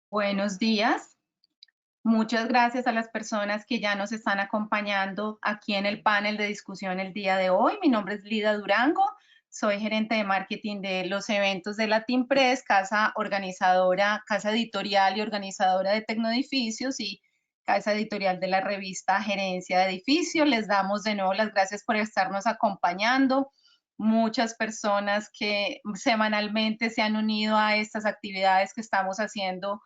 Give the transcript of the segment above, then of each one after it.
Buenos días. Muchas gracias a las personas que ya nos están acompañando aquí en el panel de discusión el día de hoy. Mi nombre es Lida Durango, soy gerente de marketing de los eventos de Latin Press, casa organizadora, casa editorial y organizadora de Tecnoedificios y casa editorial de la revista Gerencia de Edificios. Les damos de nuevo las gracias por estarnos acompañando. Muchas personas que semanalmente se han unido a estas actividades que estamos haciendo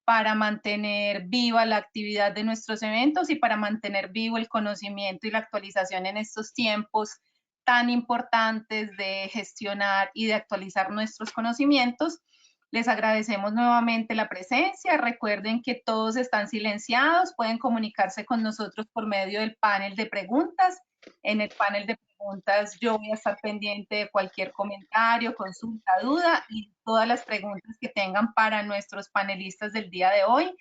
para mantener viva la actividad de nuestros eventos y para mantener vivo el conocimiento y la actualización en estos tiempos tan importantes de gestionar y de actualizar nuestros conocimientos. Les agradecemos nuevamente la presencia. Recuerden que todos están silenciados. Pueden comunicarse con nosotros por medio del panel de preguntas. En el panel de preguntas yo voy a estar pendiente de cualquier comentario, consulta, duda y todas las preguntas que tengan para nuestros panelistas del día de hoy.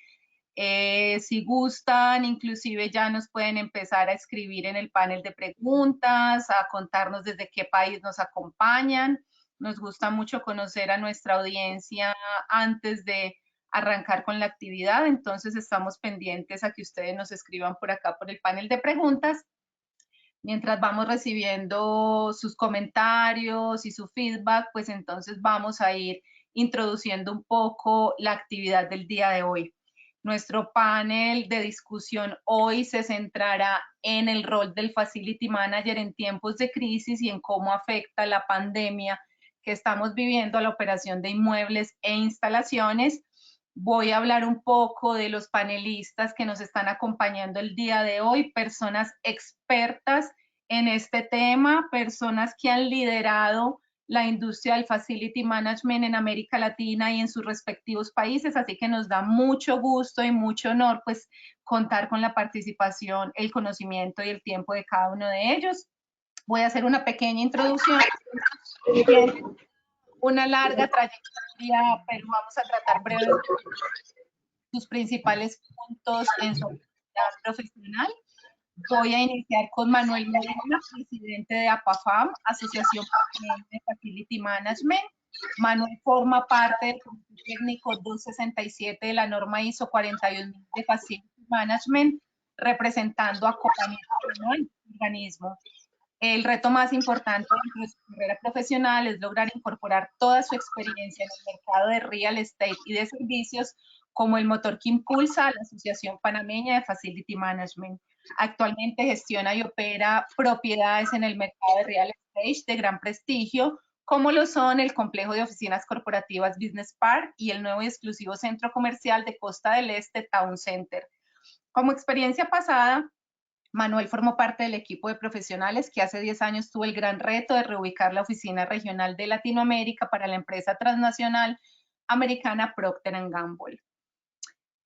Si gustan, inclusive ya nos pueden empezar a escribir en el panel de preguntas, a contarnos desde qué país nos acompañan. Nos gusta mucho conocer a nuestra audiencia antes de arrancar con la actividad, entonces estamos pendientes a que ustedes nos escriban por acá por el panel de preguntas. Mientras vamos recibiendo sus comentarios y su feedback, pues entonces vamos a ir introduciendo un poco la actividad del día de hoy. Nuestro panel de discusión hoy se centrará en el rol del Facility Manager en tiempos de crisis y en cómo afecta la pandemia que estamos viviendo a la operación de inmuebles e instalaciones. Voy a hablar un poco de los panelistas que nos están acompañando el día de hoy, personas expertas en este tema, personas que han liderado la industria del facility management en América Latina y en sus respectivos países, así que nos da mucho gusto y mucho honor pues contar con la participación, el conocimiento y el tiempo de cada uno de ellos. Voy a hacer una pequeña introducción, una larga trayectoria, pero vamos a tratar brevemente sus principales puntos en su actividad profesional. Voy a iniciar con Manuel Medina, presidente de APAFAM, Asociación Panameña de Facility Management. Manuel forma parte del Comité Técnico 267 de la norma ISO 41000 de Facility Management, representando a Copanet, el organismo. El reto más importante dentro de su carrera profesional es lograr incorporar toda su experiencia en el mercado de real estate y de servicios como el motor que impulsa a la Asociación Panameña de Facility Management. Actualmente gestiona y opera propiedades en el mercado de real estate de gran prestigio, como lo son el complejo de oficinas corporativas Business Park y el nuevo y exclusivo centro comercial de Costa del Este Town Center. Como experiencia pasada, Manuel formó parte del equipo de profesionales que hace 10 años tuvo el gran reto de reubicar la oficina regional de Latinoamérica para la empresa transnacional americana Procter Gamble.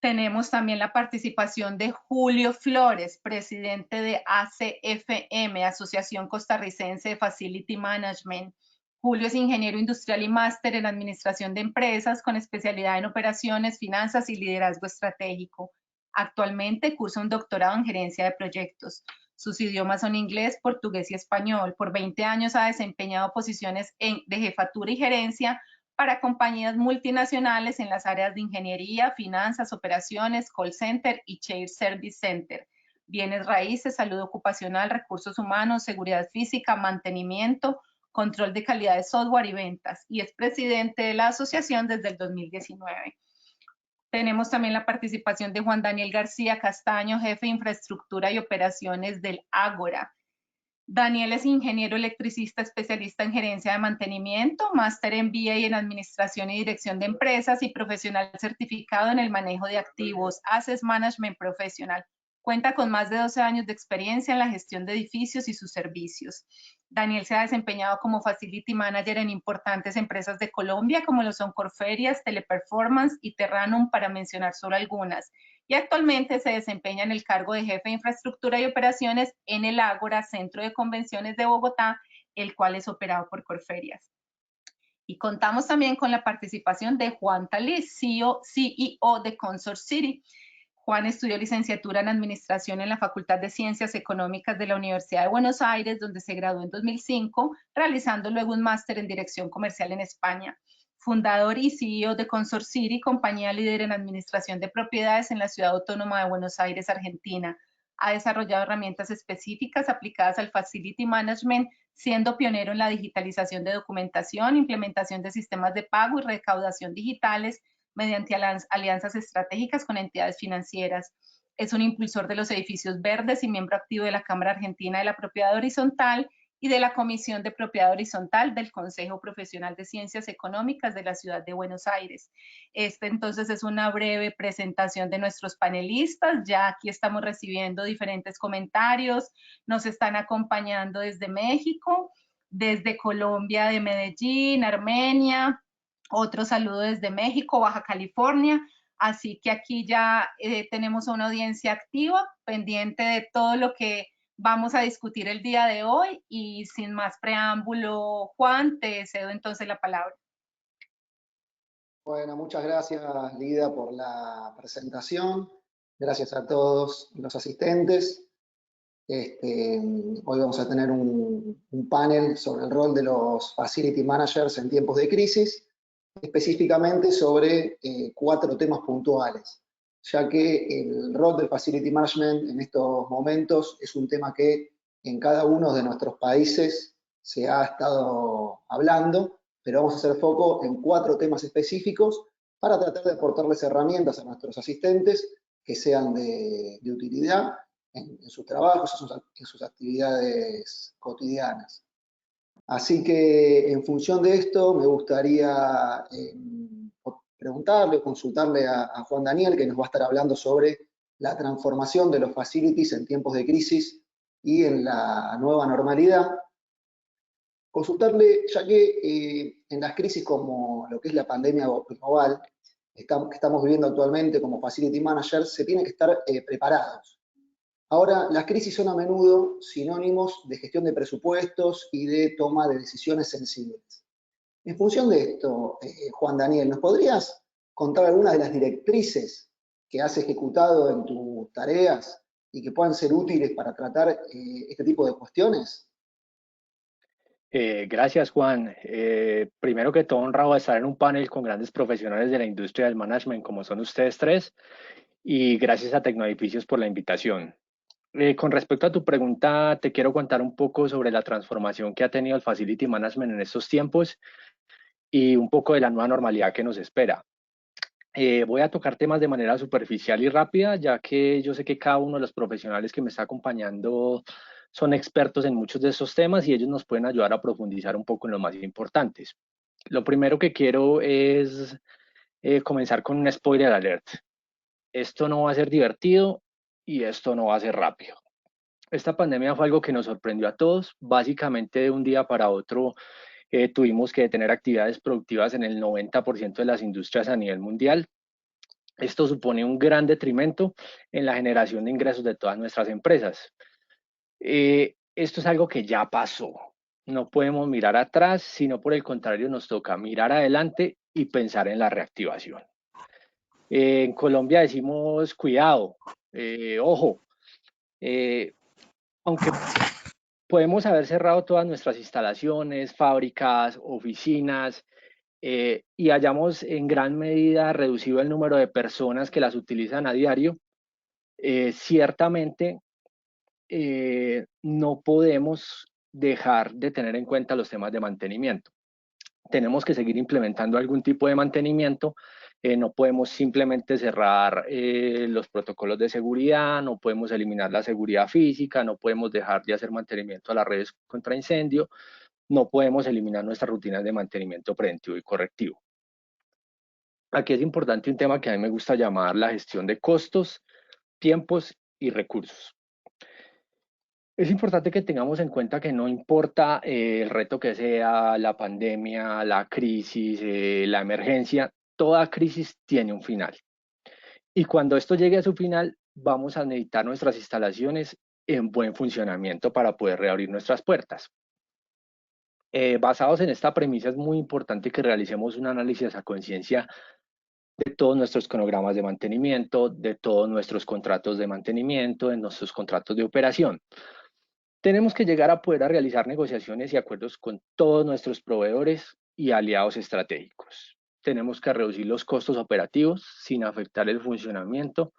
Tenemos también la participación de Julio Flores, presidente de ACFM, Asociación Costarricense de Facility Management. Julio es ingeniero industrial y máster en administración de empresas con especialidad en operaciones, finanzas y liderazgo estratégico. Actualmente cursa un doctorado en gerencia de proyectos. Sus idiomas son inglés, portugués y español. Por 20 años ha desempeñado posiciones de jefatura y gerencia para compañías multinacionales en las áreas de ingeniería, finanzas, operaciones, call center y shared service center, bienes raíces, salud ocupacional, recursos humanos, seguridad física, mantenimiento, control de calidad de software y ventas, y es presidente de la asociación desde el 2019. Tenemos también la participación de Juan Daniel García Castaño, jefe de infraestructura y operaciones del Ágora. Daniel es ingeniero electricista especialista en gerencia de mantenimiento, máster en MBA en administración y dirección de empresas y profesional certificado en el manejo de activos, Asset Management Professional. Cuenta con más de 12 años de experiencia en la gestión de edificios y sus servicios. Daniel se ha desempeñado como Facility Manager en importantes empresas de Colombia, como lo son Corferias, Teleperformance y Terranum, para mencionar solo algunas. Y actualmente se desempeña en el cargo de jefe de infraestructura y operaciones en el Ágora, Centro de Convenciones de Bogotá, el cual es operado por Corferias. Y contamos también con la participación de Juan Taliz, CEO de Consort City. Juan estudió licenciatura en Administración en la Facultad de Ciencias Económicas de la Universidad de Buenos Aires, donde se graduó en 2005, realizando luego un máster en Dirección Comercial en España. fundador y CEO de Consorciri, compañía líder en administración de propiedades en la Ciudad Autónoma de Buenos Aires, Argentina. Ha desarrollado herramientas específicas aplicadas al Facility Management, siendo pionero en la digitalización de documentación, implementación de sistemas de pago y recaudación digitales mediante alianzas estratégicas con entidades financieras. Es un impulsor de los edificios verdes y miembro activo de la Cámara Argentina de la Propiedad Horizontal y de la Comisión de Propiedad Horizontal del Consejo Profesional de Ciencias Económicas de la Ciudad de Buenos Aires. Entonces es una breve presentación de nuestros panelistas. Ya aquí estamos recibiendo diferentes comentarios. Nos están acompañando desde México, desde Colombia, de Medellín, Armenia, otro saludo desde México, Baja California. Así que aquí ya tenemos una audiencia activa, pendiente de todo lo que vamos a discutir el día de hoy, y sin más preámbulo, Juan, te cedo entonces la palabra. Bueno, muchas gracias, Lida, por la presentación. Gracias a todos los asistentes. Hoy vamos a tener un panel sobre el rol de los Facility Managers en tiempos de crisis, específicamente sobre 4 temas puntuales, ya que el rol del Facility Management en estos momentos es un tema que en cada uno de nuestros países se ha estado hablando, pero vamos a hacer foco en 4 temas específicos para tratar de aportarles herramientas a nuestros asistentes que sean de utilidad en sus trabajos, en sus actividades cotidianas. Así que en función de esto me gustaría preguntarle o consultarle a Juan Daniel, que nos va a estar hablando sobre la transformación de los facilities en tiempos de crisis y en la nueva normalidad. Consultarle, ya que en las crisis como lo que es la pandemia global que estamos viviendo actualmente como facility managers, se tiene que estar preparados. Ahora, las crisis son a menudo sinónimos de gestión de presupuestos y de toma de decisiones sensibles. En función de esto, Juan Daniel, ¿nos podrías contar algunas de las directrices que has ejecutado en tus tareas y que puedan ser útiles para tratar este tipo de cuestiones? Gracias, Juan. Primero que todo, honrado de estar en un panel con grandes profesionales de la industria del management como son ustedes 3, y gracias a Tecnoedificios por la invitación. Con respecto a tu pregunta, te quiero contar un poco sobre la transformación que ha tenido el Facility Management en estos tiempos y un poco de la nueva normalidad que nos espera. Voy a tocar temas de manera superficial y rápida, ya que yo sé que cada uno de los profesionales que me está acompañando son expertos en muchos de estos temas y ellos nos pueden ayudar a profundizar un poco en los más importantes. Lo primero que quiero es comenzar con un spoiler alert. Esto no va a ser divertido y esto no va a ser rápido. Esta pandemia fue algo que nos sorprendió a todos. Básicamente de un día para otro tuvimos que detener actividades productivas en el 90% de las industrias a nivel mundial. Esto supone un gran detrimento en la generación de ingresos de todas nuestras empresas. Esto es algo que ya pasó. No podemos mirar atrás, sino por el contrario nos toca mirar adelante y pensar en la reactivación. En Colombia decimos cuidado, ojo, aunque podemos haber cerrado todas nuestras instalaciones, fábricas, oficinas, y hayamos en gran medida reducido el número de personas que las utilizan a diario, ciertamente no podemos dejar de tener en cuenta los temas de mantenimiento. Tenemos que seguir implementando algún tipo de mantenimiento. No podemos simplemente cerrar los protocolos de seguridad, no podemos eliminar la seguridad física, no podemos dejar de hacer mantenimiento a las redes contra incendio, no podemos eliminar nuestras rutinas de mantenimiento preventivo y correctivo. Aquí es importante un tema que a mí me gusta llamar la gestión de costos, tiempos y recursos. Es importante que tengamos en cuenta que no importa el reto que sea, la pandemia, la crisis, la emergencia, toda crisis tiene un final. Y cuando esto llegue a su final, vamos a necesitar nuestras instalaciones en buen funcionamiento para poder reabrir nuestras puertas. Basados en esta premisa, es muy importante que realicemos un análisis a conciencia de todos nuestros cronogramas de mantenimiento, de todos nuestros contratos de mantenimiento, de nuestros contratos de operación. Tenemos que llegar a poder realizar negociaciones y acuerdos con todos nuestros proveedores y aliados estratégicos. Tenemos que reducir los costos operativos sin afectar el funcionamiento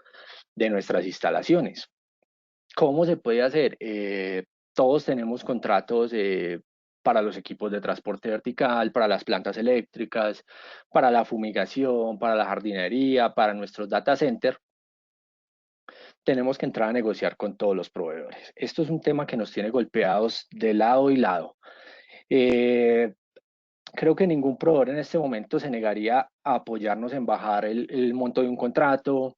de nuestras instalaciones. ¿Cómo se puede hacer? Todos tenemos contratos para los equipos de transporte vertical, para las plantas eléctricas, para la fumigación, para la jardinería, para nuestros data centers. Tenemos que entrar a negociar con todos los proveedores. Esto es un tema que nos tiene golpeados de lado y lado. Creo que ningún proveedor en este momento se negaría a apoyarnos en bajar el monto de un contrato,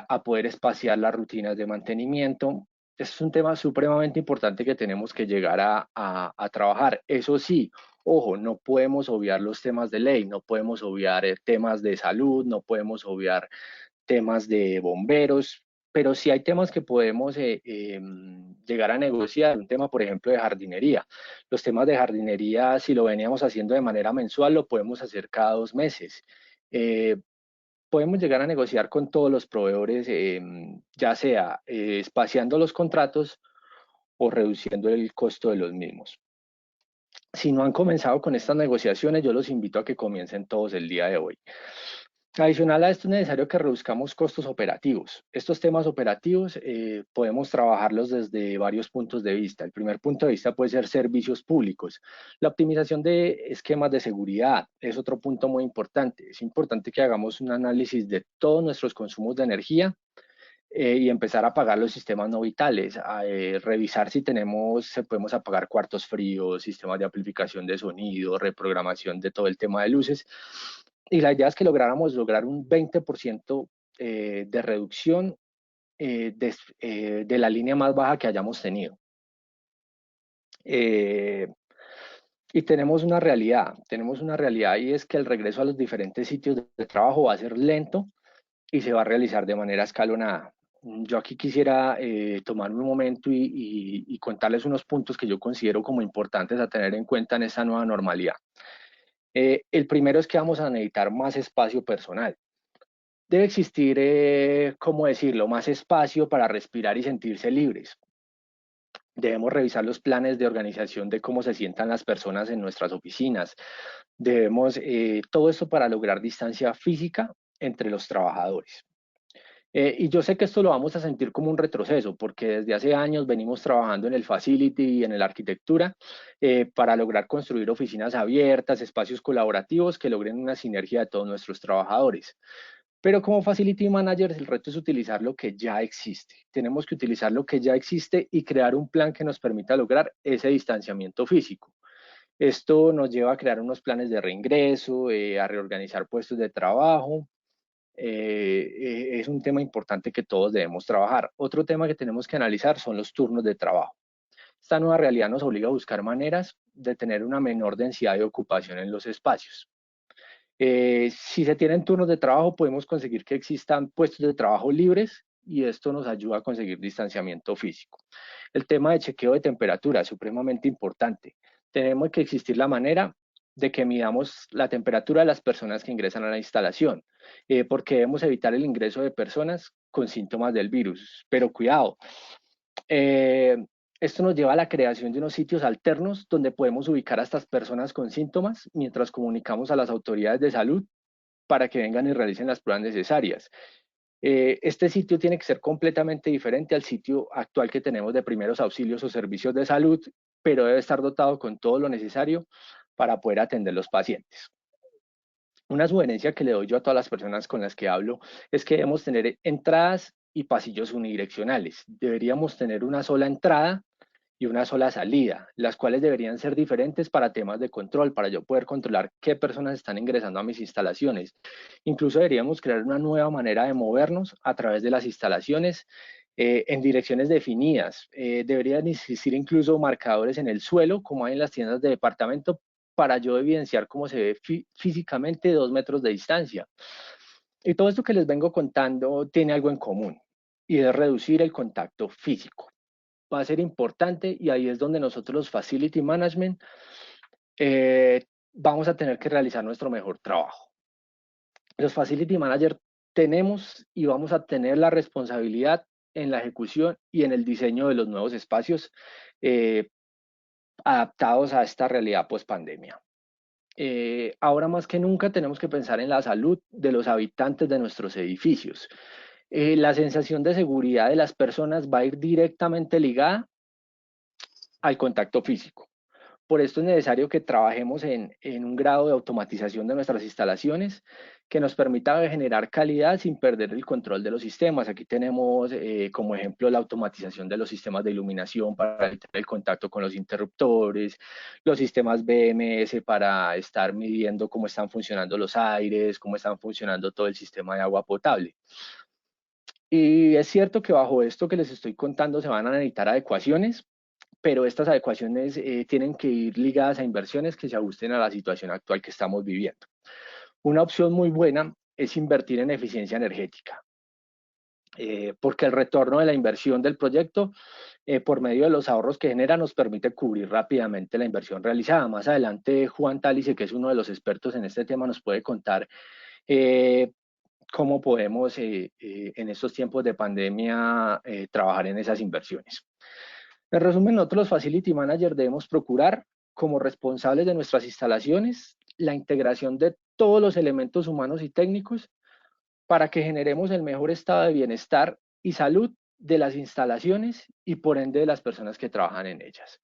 a poder espaciar las rutinas de mantenimiento. Es un tema supremamente importante que tenemos que llegar a trabajar. Eso sí, ojo, no podemos obviar los temas de ley, no podemos obviar temas de salud, no podemos obviar temas de bomberos, pero sí hay temas que podemos llegar a negociar. Un tema, por ejemplo, de jardinería. Los temas de jardinería, si lo veníamos haciendo de manera mensual, lo podemos hacer cada 2 meses. Podemos llegar a negociar con todos los proveedores, ya sea espaciando los contratos o reduciendo el costo de los mismos. Si no han comenzado con estas negociaciones, yo los invito a que comiencen todos el día de hoy. Adicional a esto es necesario que reduzcamos costos operativos. Estos temas operativos podemos trabajarlos desde varios puntos de vista. El primer punto de vista puede ser servicios públicos. La optimización de esquemas de seguridad es otro punto muy importante. Es importante que hagamos un análisis de todos nuestros consumos de energía y empezar a apagar los sistemas no vitales, revisar si podemos apagar cuartos fríos, sistemas de amplificación de sonido, reprogramación de todo el tema de luces. Y la idea es que lográramos lograr un 20% de reducción de la línea más baja que hayamos tenido. Y tenemos una realidad y es que el regreso a los diferentes sitios de trabajo va a ser lento y se va a realizar de manera escalonada. Yo aquí quisiera tomarme un momento y contarles unos puntos que yo considero como importantes a tener en cuenta en esta nueva normalidad. El primero es que vamos a necesitar más espacio personal. Debe existir, ¿cómo decirlo?, más espacio para respirar y sentirse libres. Debemos revisar los planes de organización de cómo se sientan las personas en nuestras oficinas. Todo esto para lograr distancia física entre los trabajadores. Y yo sé que esto lo vamos a sentir como un retroceso, porque desde hace años venimos trabajando en el facility y en la arquitectura para lograr construir oficinas abiertas, espacios colaborativos que logren una sinergia de todos nuestros trabajadores. Pero como Facility Managers, el reto es utilizar lo que ya existe. Tenemos que utilizar lo que ya existe y crear un plan que nos permita lograr ese distanciamiento físico. Esto nos lleva a crear unos planes de reingreso, a reorganizar puestos de trabajo. Es un tema importante que todos debemos trabajar. Otro tema que tenemos que analizar son los turnos de trabajo. Esta nueva realidad nos obliga a buscar maneras de tener una menor densidad de ocupación en los espacios. Si se tienen turnos de trabajo, podemos conseguir que existan puestos de trabajo libres y esto nos ayuda a conseguir distanciamiento físico. El tema de chequeo de temperatura es supremamente importante. Tenemos que existir la manera de que midamos la temperatura de las personas que ingresan a la instalación, porque debemos evitar el ingreso de personas con síntomas del virus. Pero cuidado, esto nos lleva a la creación de unos sitios alternos donde podemos ubicar a estas personas con síntomas mientras comunicamos a las autoridades de salud para que vengan y realicen las pruebas necesarias. Este sitio tiene que ser completamente diferente al sitio actual que tenemos de primeros auxilios o servicios de salud, pero debe estar dotado con todo lo necesario para poder atender los pacientes. Una sugerencia que le doy yo a todas las personas con las que hablo es que debemos tener entradas y pasillos unidireccionales. Deberíamos tener una sola entrada y una sola salida, las cuales deberían ser diferentes para temas de control, para yo poder controlar qué personas están ingresando a mis instalaciones. Incluso deberíamos crear una nueva manera de movernos a través de las instalaciones en direcciones definidas. Deberían existir incluso marcadores en el suelo, como hay en las tiendas de departamento, para yo evidenciar cómo se ve físicamente 2 metros de distancia. Y todo esto que les vengo contando tiene algo en común, y es reducir el contacto físico. Va a ser importante y ahí es donde nosotros los Facility Management vamos a tener que realizar nuestro mejor trabajo. Los Facility Managers tenemos y vamos a tener la responsabilidad en la ejecución y en el diseño de los nuevos espacios adaptados a esta realidad post-pandemia. ahora más que nunca tenemos que pensar en la salud de los habitantes de nuestros edificios. La sensación de seguridad de las personas va a ir directamente ligada al contacto físico. Por esto es necesario que trabajemos en un grado de automatización de nuestras instalaciones que nos permita generar calidad sin perder el control de los sistemas. Aquí tenemos como ejemplo la automatización de los sistemas de iluminación para evitar el contacto con los interruptores, los sistemas BMS para estar midiendo cómo están funcionando los aires, cómo están funcionando todo el sistema de agua potable. Y es cierto que bajo esto que les estoy contando se van a necesitar adecuaciones, pero estas adecuaciones tienen que ir ligadas a inversiones que se ajusten a la situación actual que estamos viviendo. Una opción muy buena es invertir en eficiencia energética, porque el retorno de la inversión del proyecto por medio de los ahorros que genera nos permite cubrir rápidamente la inversión realizada. Más adelante Juan Talice, que es uno de los expertos en este tema, nos puede contar cómo podemos en estos tiempos de pandemia trabajar en esas inversiones. En resumen, nosotros los Facility Managers debemos procurar, como responsables de nuestras instalaciones, la integración de todos los elementos humanos y técnicos para que generemos el mejor estado de bienestar y salud de las instalaciones y por ende de las personas que trabajan en ellas.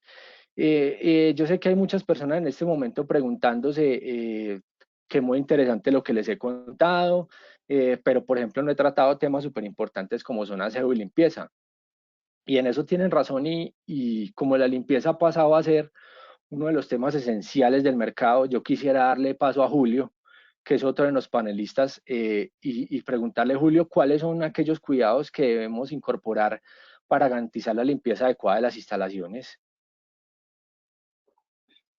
Yo sé que hay muchas personas en este momento preguntándose que muy interesante lo que les he contado, pero por ejemplo no he tratado temas súper importantes como son aseo y limpieza. Y en eso tienen razón y como la limpieza ha pasado a ser uno de los temas esenciales del mercado, yo quisiera darle paso a Julio, que es otro de los panelistas, y preguntarle, Julio, ¿cuáles son aquellos cuidados que debemos incorporar para garantizar la limpieza adecuada de las instalaciones?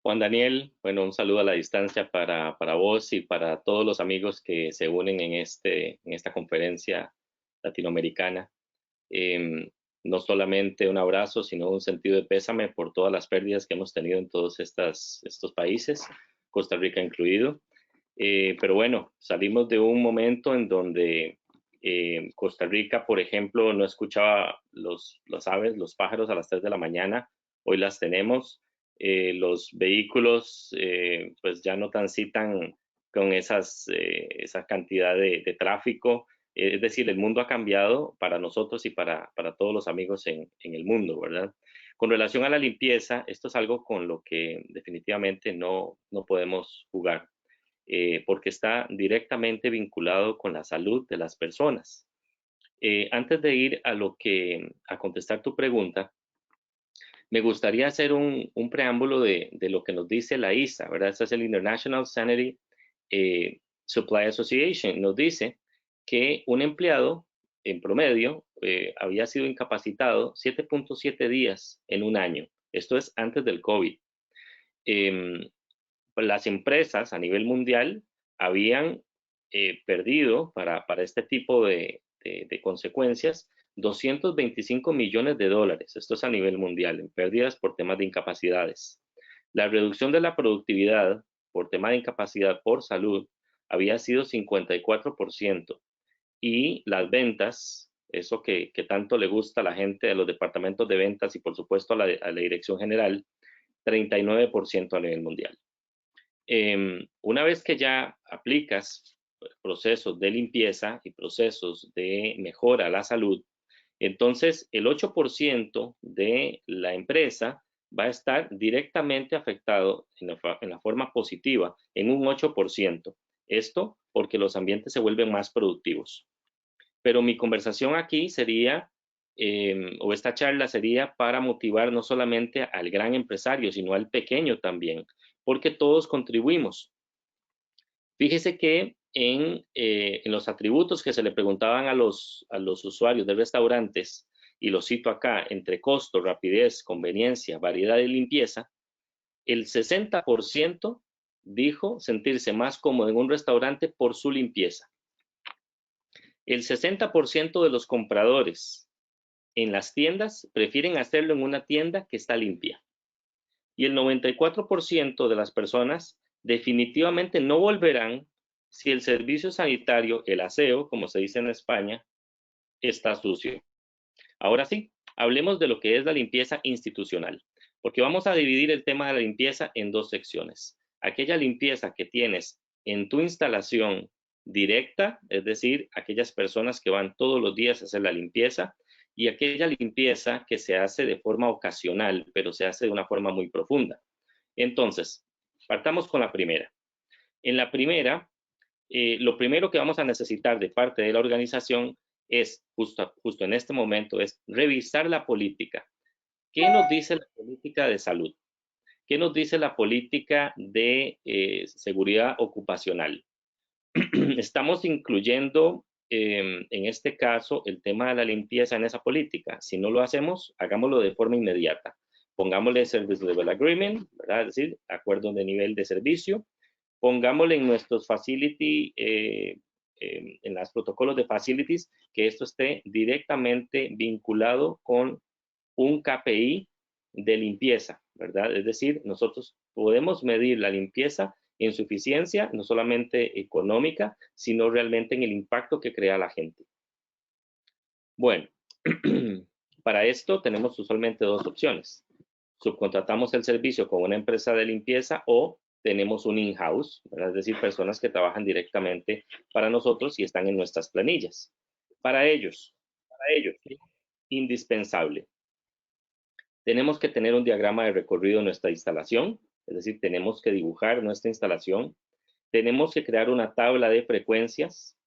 Juan Daniel, bueno, un saludo a la distancia para vos y para todos los amigos que se unen en esta conferencia latinoamericana. No solamente un abrazo, sino un sentido de pésame por todas las pérdidas que hemos tenido en todos estos países, Costa Rica incluido. Pero bueno, salimos de un momento en donde Costa Rica, por ejemplo, no escuchaba las aves, los pájaros a las 3 de la mañana, hoy las tenemos. Los vehículos pues ya no transitan con esa cantidad de tráfico. Es decir, el mundo ha cambiado para nosotros y para todos los amigos en el mundo, ¿verdad? Con relación a la limpieza, esto es algo con lo que definitivamente no podemos jugar, porque está directamente vinculado con la salud de las personas. Antes de ir a contestar tu pregunta, me gustaría hacer un preámbulo de lo que nos dice la ISA, ¿verdad? Este es el International Sanitary Supply Association. Nos dice que un empleado en promedio había sido incapacitado 7.7 días en un año. Esto es antes del COVID. Las empresas a nivel mundial habían perdido para este tipo de consecuencias 225 millones de dólares. Esto es a nivel mundial, en pérdidas por temas de incapacidades. La reducción de la productividad por tema de incapacidad por salud había sido 54%. Y las ventas, eso que tanto le gusta a la gente de los departamentos de ventas y por supuesto a la dirección general, 39% a nivel mundial. Una vez que ya aplicas procesos de limpieza y procesos de mejora a la salud, entonces el 8% de la empresa va a estar directamente afectado en la forma positiva, en un 8%. Esto porque los ambientes se vuelven más productivos. Pero mi conversación aquí sería, o esta charla sería para motivar no solamente al gran empresario, sino al pequeño también, porque todos contribuimos. Fíjese que en los atributos que se le preguntaban a los usuarios de restaurantes, y lo cito acá, entre costo, rapidez, conveniencia, variedad y limpieza, el 60% dijo sentirse más cómodo en un restaurante por su limpieza. El 60% de los compradores en las tiendas prefieren hacerlo en una tienda que está limpia. Y el 94% de las personas definitivamente no volverán si el servicio sanitario, el aseo, como se dice en España, está sucio. Ahora sí, hablemos de lo que es la limpieza institucional, porque vamos a dividir el tema de la limpieza en dos secciones. aquella limpieza que tienes en tu instalación directa, es decir, aquellas personas que van todos los días a hacer la limpieza, y aquella limpieza que se hace de forma ocasional, pero se hace de una forma muy profunda. Entonces, partamos con la primera. En la primera, lo primero que vamos a necesitar de parte de la organización es, justo en este momento, es revisar la política. ¿Qué nos dice la política de salud? ¿Qué nos dice la política de seguridad ocupacional? Estamos incluyendo, en este caso, el tema de la limpieza en esa política. Si no lo hacemos, hagámoslo de forma inmediata. Pongámosle Service Level Agreement, ¿verdad? Es decir, acuerdo de nivel de servicio. Pongámosle en nuestros facility, en los protocolos de facilities, que esto esté directamente vinculado con un KPI de limpieza, ¿verdad? Es decir, nosotros podemos medir la limpieza en su eficiencia, no solamente económica, sino realmente en el impacto que crea la gente. Bueno, para esto tenemos usualmente dos opciones. Subcontratamos el servicio con una empresa de limpieza o tenemos un in-house, es decir, personas que trabajan directamente para nosotros y están en nuestras planillas. Para ellos, indispensable. Tenemos que tener un diagrama de recorrido de nuestra instalación, es decir, tenemos que dibujar nuestra instalación, tenemos que crear una tabla de frecuencias,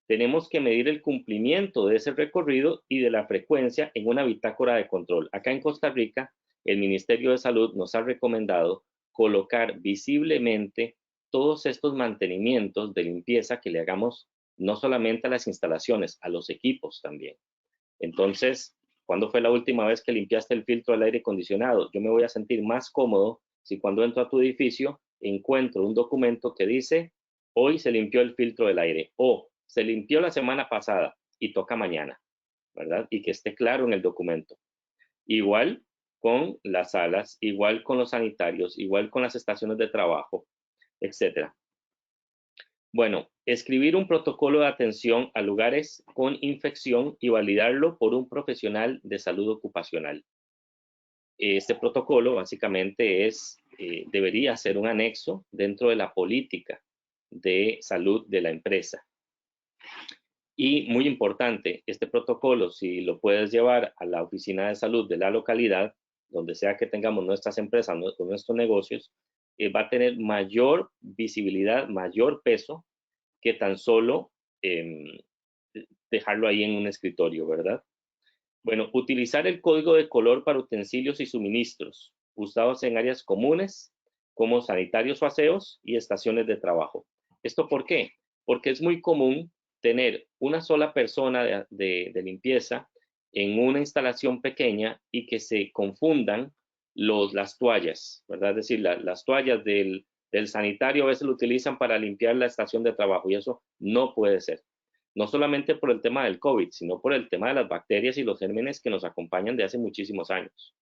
tenemos que medir el cumplimiento de ese recorrido y de la frecuencia en una bitácora de control. Acá en Costa Rica, el Ministerio de Salud nos ha recomendado colocar visiblemente todos estos mantenimientos de limpieza que le hagamos no solamente a las instalaciones, a los equipos también. Entonces, ¿cuándo fue la última vez que limpiaste el filtro del aire acondicionado? Yo me voy a sentir más cómodo si cuando entro a tu edificio encuentro un documento que dice, hoy se limpió el filtro del aire, o se limpió la semana pasada y toca mañana, ¿verdad? Y que esté claro en el documento. Igual con las salas, igual con los sanitarios, igual con las estaciones de trabajo, etcétera. Bueno, escribir un protocolo de atención a lugares con infección y validarlo por un profesional de salud ocupacional. Este protocolo básicamente debería ser un anexo dentro de la política de salud de la empresa. Y muy importante, este protocolo, si lo puedes llevar a la oficina de salud de la localidad, donde sea que tengamos nuestras empresas, nuestros negocios, va a tener mayor visibilidad, mayor peso que tan solo dejarlo ahí en un escritorio, ¿verdad? Bueno, utilizar el código de color para utensilios y suministros usados en áreas comunes como sanitarios o aseos y estaciones de trabajo. ¿Esto por qué? Porque es muy común tener una sola persona de limpieza en una instalación pequeña y que se confundan las toallas, ¿verdad? Es decir, las toallas del sanitario a veces lo utilizan para limpiar la estación de trabajo y eso no puede ser. No solamente por el tema del COVID, sino por el tema de las bacterias y los gérmenes que nos acompañan de hace muchísimos años.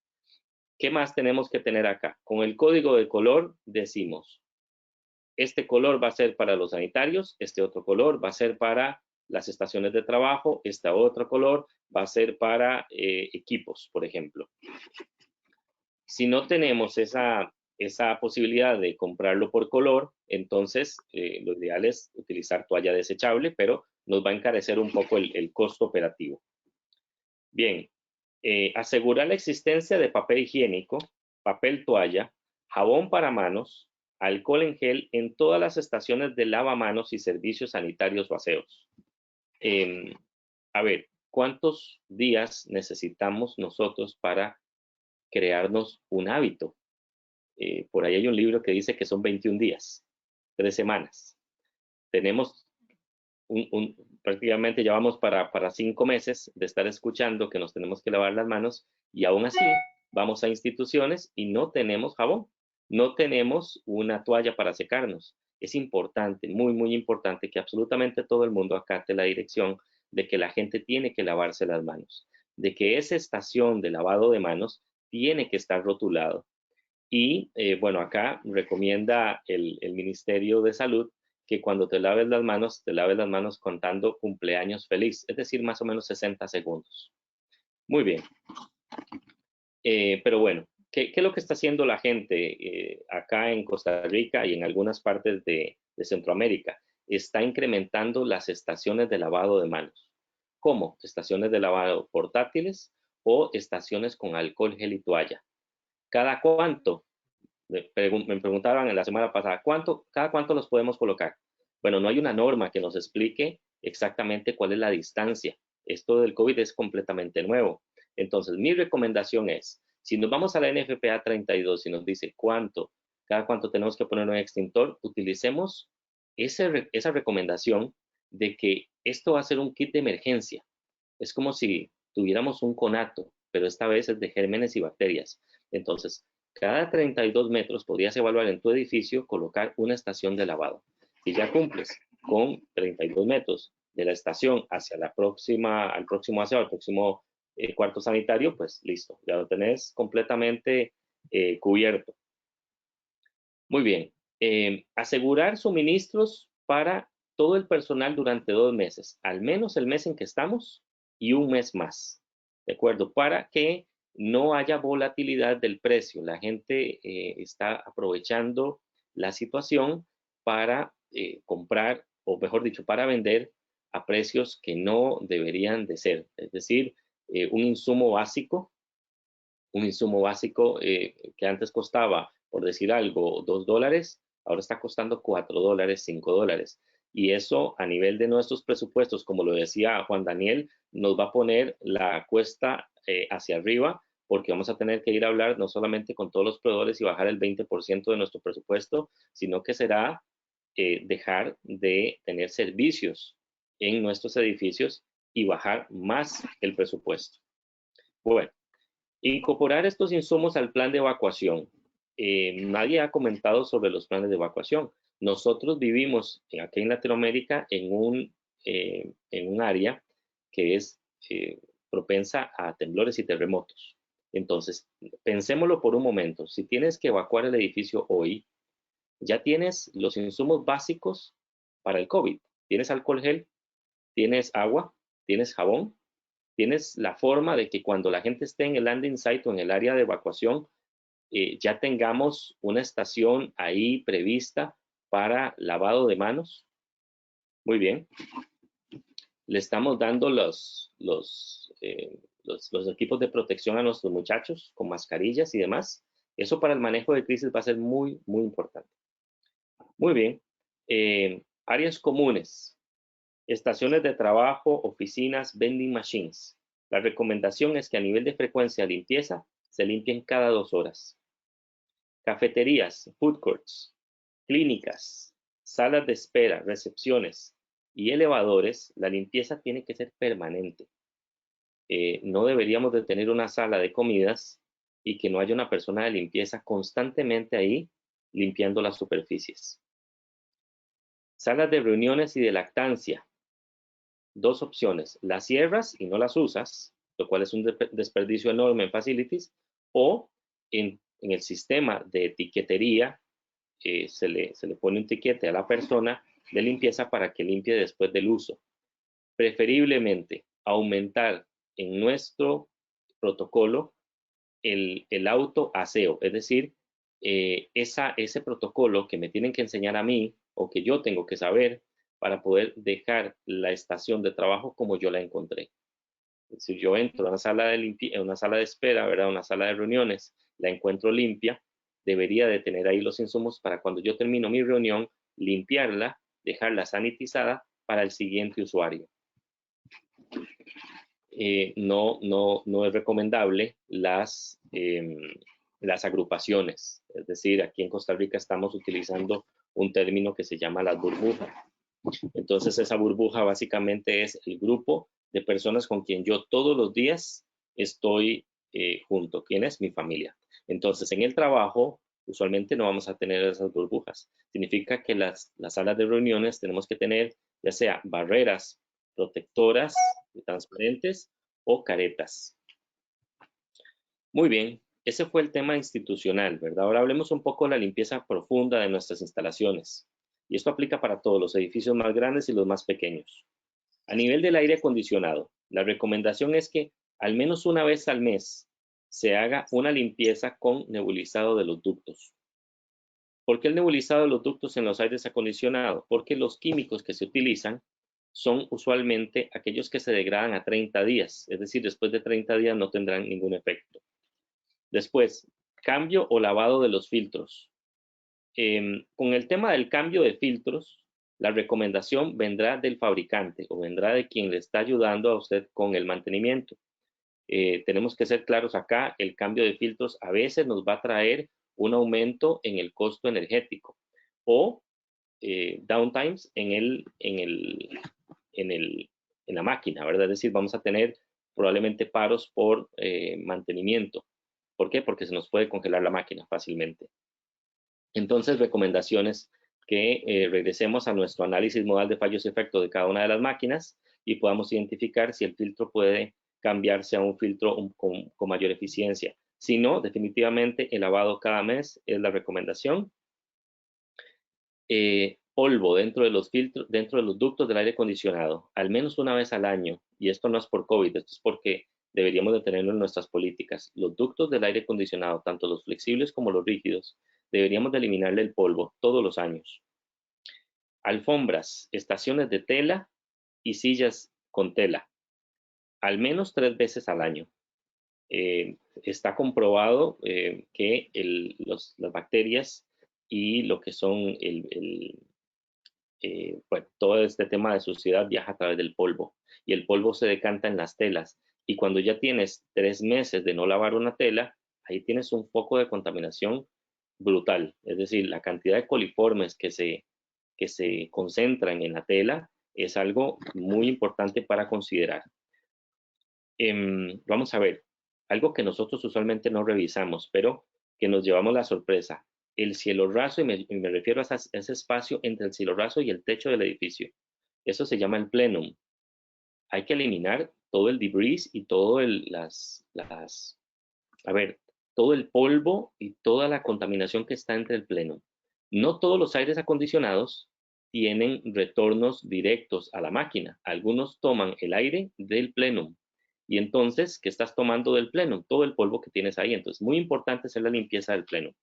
¿Qué más tenemos que tener acá? Con el código de color decimos, este color va a ser para los sanitarios, este otro color va a ser para las estaciones de trabajo, este otro color va a ser para equipos, por ejemplo. Si no tenemos esa posibilidad de comprarlo por color, entonces lo ideal es utilizar toalla desechable, pero nos va a encarecer un poco el costo operativo. Bien, asegurar la existencia de papel higiénico, papel toalla, jabón para manos, alcohol en gel en todas las estaciones de lavamanos y servicios sanitarios o aseos. A ver, ¿cuántos días necesitamos nosotros para crearnos un hábito? Por ahí hay un libro que dice que son 21 días, 3 semanas. Tenemos prácticamente ya vamos para 5 meses de estar escuchando que nos tenemos que lavar las manos y aún así vamos a instituciones y no tenemos jabón, no tenemos una toalla para secarnos. Es importante, muy, muy importante que absolutamente todo el mundo acate la dirección de que la gente tiene que lavarse las manos, de que esa estación de lavado de manos tiene que estar rotulado. Y bueno, acá recomienda el Ministerio de Salud que cuando te laves las manos contando cumpleaños feliz, es decir, más o menos 60 segundos. Muy bien. Pero bueno, ¿qué es lo que está haciendo la gente acá en Costa Rica y en algunas partes de Centroamérica? Está incrementando las estaciones de lavado de manos. ¿Cómo? Estaciones de lavado portátiles o estaciones con alcohol, gel y toalla. ¿Cada cuánto? Me preguntaban en la semana pasada, ¿cada cuánto los podemos colocar? Bueno, no hay una norma que nos explique exactamente cuál es la distancia. Esto del COVID es completamente nuevo. Entonces, mi recomendación es, si nos vamos a la NFPA 32 y nos dice cada cuánto tenemos que poner un extintor, utilicemos esa recomendación de que esto va a ser un kit de emergencia. Es como si tuviéramos un conato, pero esta vez es de gérmenes y bacterias. Entonces, cada 32 metros podrías evaluar en tu edificio colocar una estación de lavado. Si ya cumples con 32 metros de la estación hacia al próximo aseo, al próximo cuarto sanitario, pues listo, ya lo tenés completamente cubierto. Muy bien. Asegurar suministros para todo el personal durante 2 meses, al menos el mes en que estamos y un mes más, ¿de acuerdo? Para que no haya volatilidad del precio. La gente está aprovechando la situación para comprar, o mejor dicho, para vender a precios que no deberían de ser. Es decir, un insumo básico que antes costaba, por decir algo, $2, ahora está costando $4, $5. Y eso a nivel de nuestros presupuestos, como lo decía Juan Daniel, nos va a poner la cuesta hacia arriba, porque vamos a tener que ir a hablar no solamente con todos los proveedores y bajar el 20% de nuestro presupuesto, sino que será dejar de tener servicios en nuestros edificios y bajar más el presupuesto. Bueno, incorporar estos insumos al plan de evacuación. Nadie ha comentado sobre los planes de evacuación. Nosotros vivimos aquí en Latinoamérica en un área que es propensa a temblores y terremotos. Entonces, pensémoslo por un momento. Si tienes que evacuar el edificio hoy, ya tienes los insumos básicos para el COVID. Tienes alcohol gel, tienes agua, tienes jabón, tienes la forma de que cuando la gente esté en el landing site o en el área de evacuación, ya tengamos una estación ahí prevista para lavado de manos. Muy bien. Le estamos dando los equipos de protección a nuestros muchachos con mascarillas y demás. Eso para el manejo de crisis va a ser muy, muy importante. Muy bien. Áreas comunes. Estaciones de trabajo, oficinas, vending machines. La recomendación es que a nivel de frecuencia de limpieza se limpien cada 2 horas. Cafeterías, food courts, clínicas, salas de espera, recepciones y elevadores, la limpieza tiene que ser permanente. No deberíamos de tener una sala de comidas y que no haya una persona de limpieza constantemente ahí limpiando las superficies. Salas de reuniones y de lactancia. 2 opciones, las cierras y no las usas, lo cual es un desperdicio enorme en facilities, o en el sistema de etiquetería se le pone un tiquete a la persona de limpieza para que limpie después del uso. Preferiblemente aumentar en nuestro protocolo el auto aseo, es decir, ese protocolo que me tienen que enseñar a mí o que yo tengo que saber para poder dejar la estación de trabajo como yo la encontré. Si yo entro a una sala de espera, ¿verdad? Una sala de reuniones, la encuentro limpia, debería de tener ahí los insumos para cuando yo termino mi reunión, limpiarla, dejarla sanitizada para el siguiente usuario. No es recomendable las agrupaciones. Es decir, aquí en Costa Rica estamos utilizando un término que se llama las burbujas. Entonces, esa burbuja básicamente es el grupo de personas con quien yo todos los días estoy junto. ¿Quién es? Mi familia. Entonces, en el trabajo, usualmente no vamos a tener esas burbujas. Significa que las salas de reuniones tenemos que tener ya sea barreras protectoras, transparentes o caretas. Muy bien, ese fue el tema institucional, ¿verdad? Ahora hablemos un poco de la limpieza profunda de nuestras instalaciones. Y esto aplica para todos los edificios más grandes y los más pequeños. A nivel del aire acondicionado, la recomendación es que al menos una vez al mes se haga una limpieza con nebulizado de los ductos. ¿Por qué el nebulizado de los ductos en los aires acondicionados? Porque los químicos que se utilizan son usualmente aquellos que se degradan a 30 días, es decir, después de 30 días no tendrán ningún efecto. Después, cambio o lavado de los filtros. Con el tema del cambio de filtros, la recomendación vendrá del fabricante o vendrá de quien le está ayudando a usted con el mantenimiento. Tenemos que ser claros acá, el cambio de filtros a veces nos va a traer un aumento en el costo energético o downtimes en la máquina, ¿verdad? Es decir, vamos a tener probablemente paros por mantenimiento. ¿Por qué? Porque se nos puede congelar la máquina fácilmente. Entonces, recomendaciones que regresemos a nuestro análisis modal de fallos y efectos de cada una de las máquinas y podamos identificar si el filtro puede cambiarse a un filtro con mayor eficiencia. Si no, definitivamente el lavado cada mes es la recomendación. Polvo dentro de los filtros, dentro de los ductos del aire acondicionado, al menos una vez al año, y esto no es por COVID, esto es porque deberíamos de tenerlo en nuestras políticas. Los ductos del aire acondicionado, tanto los flexibles como los rígidos, deberíamos de eliminarle el polvo todos los años. Alfombras, estaciones de tela y sillas con tela, al menos 3 veces al año. Está comprobado que las bacterias y lo que son bueno, todo este tema de suciedad viaja a través del polvo y el polvo se decanta en las telas y cuando ya tienes 3 meses de no lavar una tela, ahí tienes un foco de contaminación brutal, es decir, la cantidad de coliformes que se concentran en la tela es algo muy importante para considerar. Vamos a ver, algo que nosotros usualmente no revisamos, pero que nos llevamos la sorpresa. El cielo raso, y me refiero a ese espacio entre el cielo raso y el techo del edificio. Eso se llama el plenum. Hay que eliminar todo el debris y todo todo el polvo y toda la contaminación que está entre el plenum. No todos los aires acondicionados tienen retornos directos a la máquina. Algunos toman el aire del plenum. Y entonces, ¿qué estás tomando del plenum? Todo el polvo que tienes ahí. Entonces, muy importante hacer la limpieza del plenum.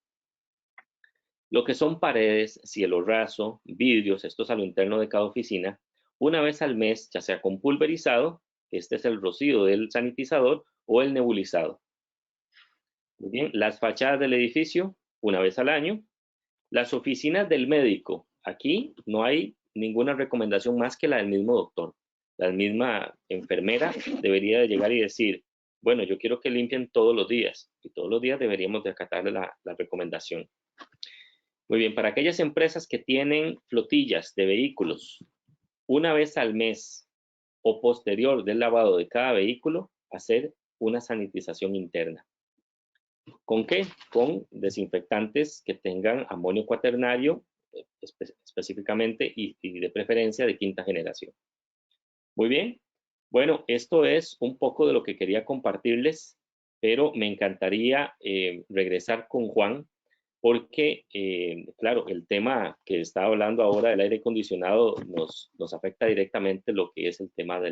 Lo que son paredes, cielo raso, vidrios, esto es a lo interno de cada oficina, una vez al mes, ya sea con pulverizado, este es el rocío del sanitizador, o el nebulizado. Muy bien, las fachadas del edificio, una vez al año. Las oficinas del médico, aquí no hay ninguna recomendación más que la del mismo doctor. La misma enfermera debería de llegar y decir, bueno, yo quiero que limpien todos los días, y todos los días deberíamos de acatarle la recomendación. Muy bien, para aquellas empresas que tienen flotillas de vehículos, una vez al mes o posterior del lavado de cada vehículo, hacer una sanitización interna. ¿Con qué? Con desinfectantes que tengan amonio cuaternario, específicamente y de preferencia de 5ª generación. Muy bien. Bueno, esto es un poco de lo que quería compartirles, pero me encantaría regresar con Juan, porque, claro, el tema que está hablando ahora del aire acondicionado nos afecta directamente lo que es el tema de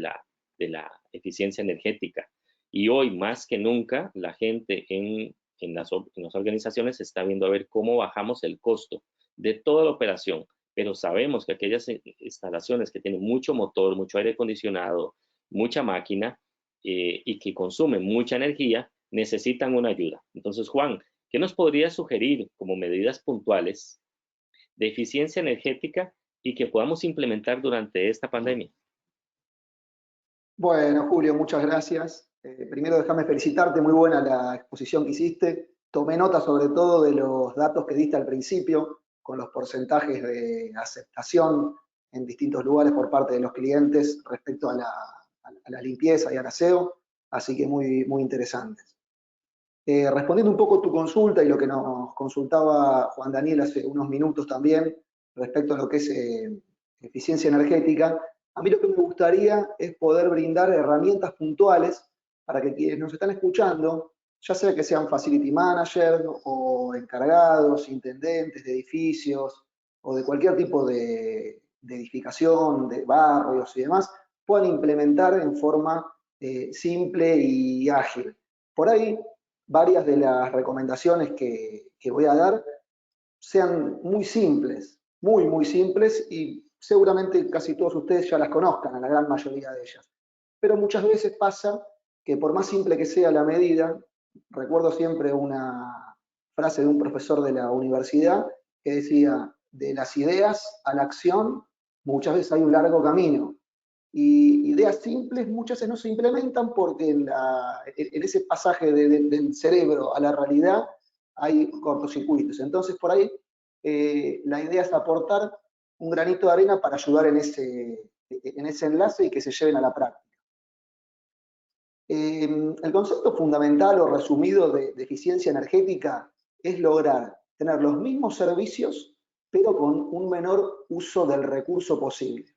la eficiencia energética. Y hoy, más que nunca, la gente en las organizaciones está viendo a ver cómo bajamos el costo de toda la operación, pero sabemos que aquellas instalaciones que tienen mucho motor, mucho aire acondicionado, mucha máquina y que consumen mucha energía, necesitan una ayuda. Entonces, Juan, ¿qué nos podría sugerir como medidas puntuales de eficiencia energética y que podamos implementar durante esta pandemia? Bueno, Julio, muchas gracias. Primero déjame felicitarte, muy buena la exposición que hiciste. Tomé nota sobre todo de los datos que diste al principio, con los porcentajes de aceptación en distintos lugares por parte de los clientes respecto a la limpieza y al aseo, así que muy, muy interesantes. Respondiendo un poco tu consulta y lo que nos consultaba Juan Daniel hace unos minutos también, respecto a lo que es eficiencia energética, a mí lo que me gustaría es poder brindar herramientas puntuales para que quienes nos están escuchando, ya sea que sean facility managers o encargados, intendentes de edificios o de cualquier tipo de edificación, de barrios y demás, puedan implementar en forma simple y ágil. Por ahí, varias de las recomendaciones que voy a dar sean muy simples, muy simples, y seguramente casi todos ustedes ya las conozcan, a la gran mayoría de ellas. Pero muchas veces pasa que por más simple que sea la medida, recuerdo siempre una frase de un profesor de la universidad que decía, de las ideas a la acción, muchas veces hay un largo camino. Y ideas simples muchas veces no se implementan porque en ese pasaje del cerebro a la realidad hay cortocircuitos. Entonces, por ahí, la idea es aportar un granito de arena para ayudar en ese enlace y que se lleven a la práctica. El concepto fundamental o resumido de eficiencia energética es lograr tener los mismos servicios, pero con un menor uso del recurso posible.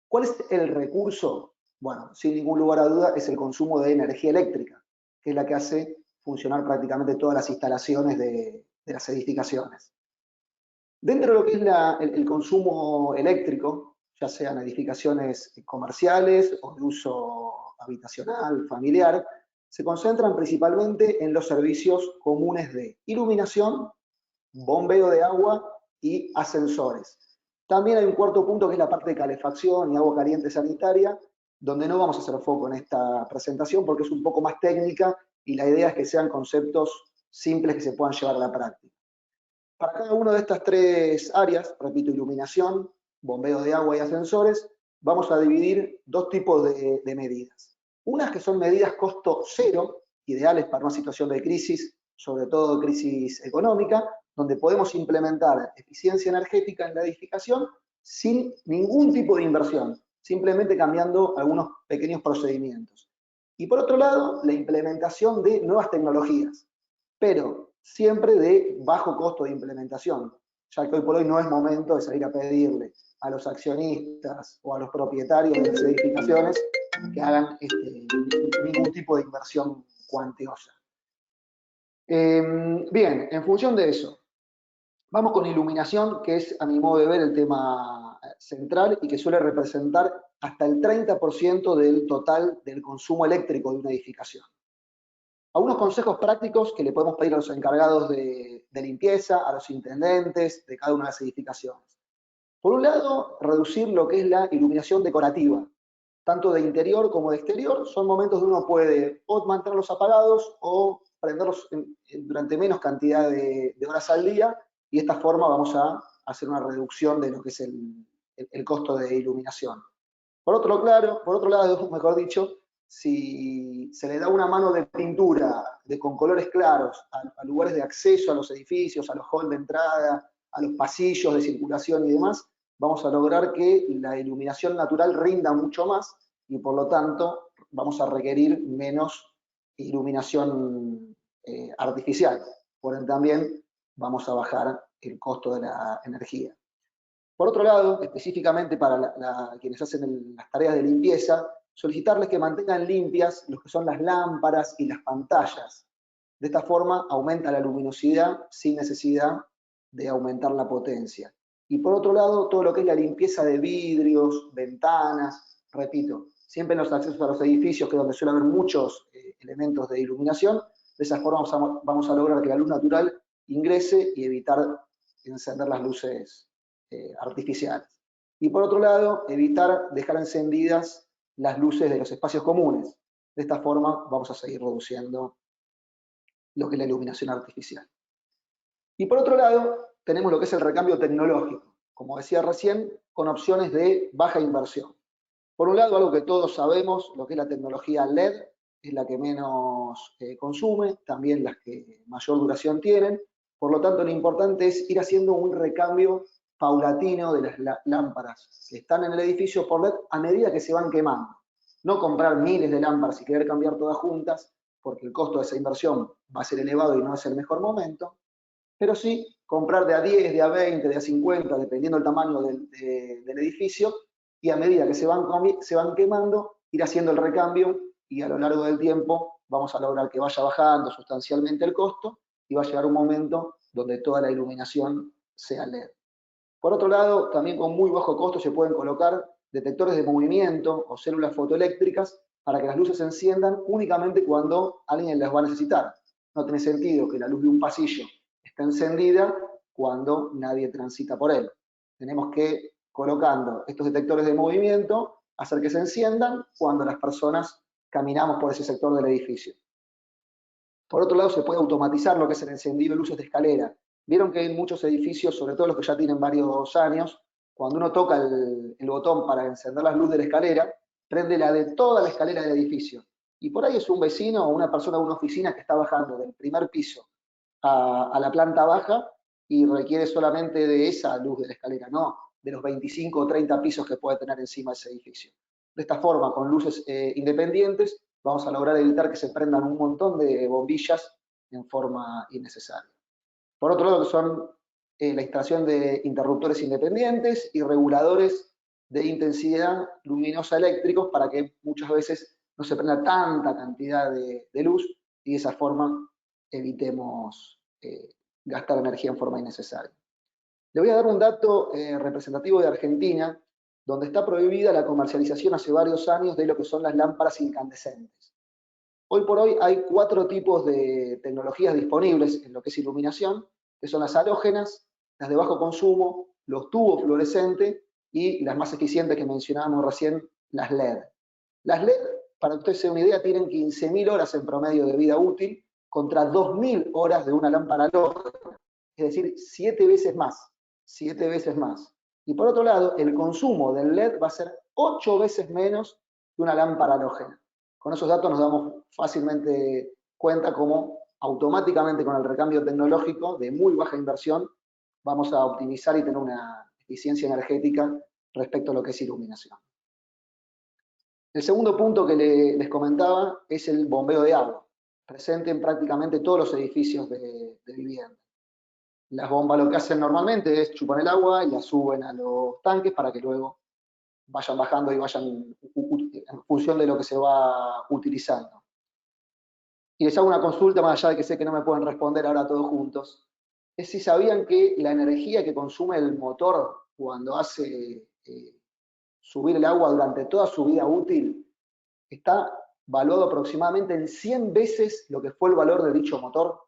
¿Cuál es el recurso? Bueno, sin ningún lugar a duda es el consumo de energía eléctrica, que es la que hace funcionar prácticamente todas las instalaciones de las edificaciones. Dentro de lo que es el consumo eléctrico, ya sean edificaciones comerciales o de uso habitacional, familiar, se concentran principalmente en los servicios comunes de iluminación, bombeo de agua y ascensores. También hay un cuarto punto que es la parte de calefacción y agua caliente sanitaria, donde no vamos a hacer foco en esta presentación porque es un poco más técnica y la idea es que sean conceptos simples que se puedan llevar a la práctica. Para cada una de estas tres áreas, repito, iluminación, bombeo de agua y ascensores, vamos a dividir dos tipos de medidas. Unas que son medidas costo cero, ideales para una situación de crisis, sobre todo crisis económica, donde podemos implementar eficiencia energética en la edificación sin ningún tipo de inversión, simplemente cambiando algunos pequeños procedimientos. Y por otro lado, la implementación de nuevas tecnologías, pero siempre de bajo costo de implementación, ya que hoy por hoy no es momento de salir a pedirle a los accionistas o a los propietarios de las edificaciones que hagan ningún tipo de inversión cuantiosa. Bien, en función de eso, vamos con iluminación, que es a mi modo de ver el tema central y que suele representar hasta el 30% del total del consumo eléctrico de una edificación. Algunos consejos prácticos que le podemos pedir a los encargados de limpieza, a los intendentes de cada una de las edificaciones. Por un lado, reducir lo que es la iluminación decorativa, tanto de interior como de exterior. Son momentos donde uno puede o mantenerlos apagados o prenderlos durante menos cantidad de horas al día, y de esta forma vamos a hacer una reducción de lo que es el costo de iluminación. Por otro lado, mejor dicho, si se le da una mano de pintura con colores claros a lugares de acceso a los edificios, a los halls de entrada, a los pasillos de circulación y demás, vamos a lograr que la iluminación natural rinda mucho más y por lo tanto vamos a requerir menos iluminación artificial. Por ende también vamos a bajar el costo de la energía. Por otro lado, específicamente para quienes hacen las tareas de limpieza, solicitarles que mantengan limpias lo que son las lámparas y las pantallas. De esta forma aumenta la luminosidad sin necesidad de aumentar la potencia. Y por otro lado, todo lo que es la limpieza de vidrios, ventanas, repito, siempre en los accesos a los edificios, que es donde suele haber muchos elementos de iluminación, de esa forma vamos a lograr que la luz natural ingrese y evitar encender las luces artificiales. Y por otro lado, evitar dejar encendidas las luces de los espacios comunes. De esta forma vamos a seguir reduciendo lo que es la iluminación artificial. Y por otro lado, tenemos lo que es el recambio tecnológico, como decía recién, con opciones de baja inversión. Por un lado, algo que todos sabemos, lo que es la tecnología LED, es la que menos consume, también las que mayor duración tienen. Por lo tanto, lo importante es ir haciendo un recambio paulatino de las lámparas que están en el edificio por LED a medida que se van quemando. No comprar miles de lámparas y querer cambiar todas juntas, porque el costo de esa inversión va a ser elevado y no es el mejor momento, pero sí comprar de a 10, de a 20, de a 50, dependiendo del tamaño del edificio, y a medida que se van quemando, ir haciendo el recambio, y a lo largo del tiempo vamos a lograr que vaya bajando sustancialmente el costo, y va a llegar un momento donde toda la iluminación sea LED. Por otro lado, también con muy bajo costo se pueden colocar detectores de movimiento o células fotoeléctricas para que las luces se enciendan únicamente cuando alguien las va a necesitar. No tiene sentido que la luz de un pasillo esté encendida cuando nadie transita por él. Tenemos que, colocando estos detectores de movimiento, hacer que se enciendan cuando las personas caminamos por ese sector del edificio. Por otro lado, se puede automatizar lo que es el encendido de luces de escalera. Vieron que en muchos edificios, sobre todo los que ya tienen varios años, cuando uno toca el botón para encender las luces de la escalera, prende la de toda la escalera del edificio. Y por ahí es un vecino o una persona de una oficina que está bajando del primer piso a la planta baja y requiere solamente de esa luz de la escalera, no de los 25 o 30 pisos que puede tener encima ese edificio. De esta forma, con luces independientes, vamos a lograr evitar que se prendan un montón de bombillas en forma innecesaria. Por otro lado, que son la instalación de interruptores independientes y reguladores de intensidad luminosa eléctricos para que muchas veces no se prenda tanta cantidad de luz y de esa forma evitemos gastar energía en forma innecesaria. Le voy a dar un dato representativo de Argentina, donde está prohibida la comercialización hace varios años de lo que son las lámparas incandescentes. Hoy por hoy hay 4 tipos de tecnologías disponibles en lo que es iluminación, que son las halógenas, las de bajo consumo, los tubos fluorescentes y las más eficientes que mencionábamos recién, las LED. Las LED, para que ustedes se den una idea, tienen 15.000 horas en promedio de vida útil contra 2.000 horas de una lámpara halógena, es decir, 7 veces más. 7 veces más. Y por otro lado, el consumo del LED va a ser 8 veces menos que una lámpara halógena. Con esos datos nos damos fácilmente cuenta cómo automáticamente con el recambio tecnológico de muy baja inversión vamos a optimizar y tener una eficiencia energética respecto a lo que es iluminación. El segundo punto que les comentaba es el bombeo de agua, presente en prácticamente todos los edificios de vivienda. Las bombas lo que hacen normalmente es chupar el agua y la suben a los tanques para que luego vayan bajando y vayan en función de lo que se va utilizando. Y les hago una consulta, más allá de que sé que no me pueden responder ahora todos juntos, es si sabían que la energía que consume el motor cuando hace subir el agua durante toda su vida útil está valuado aproximadamente en 100 veces lo que fue el valor de dicho motor.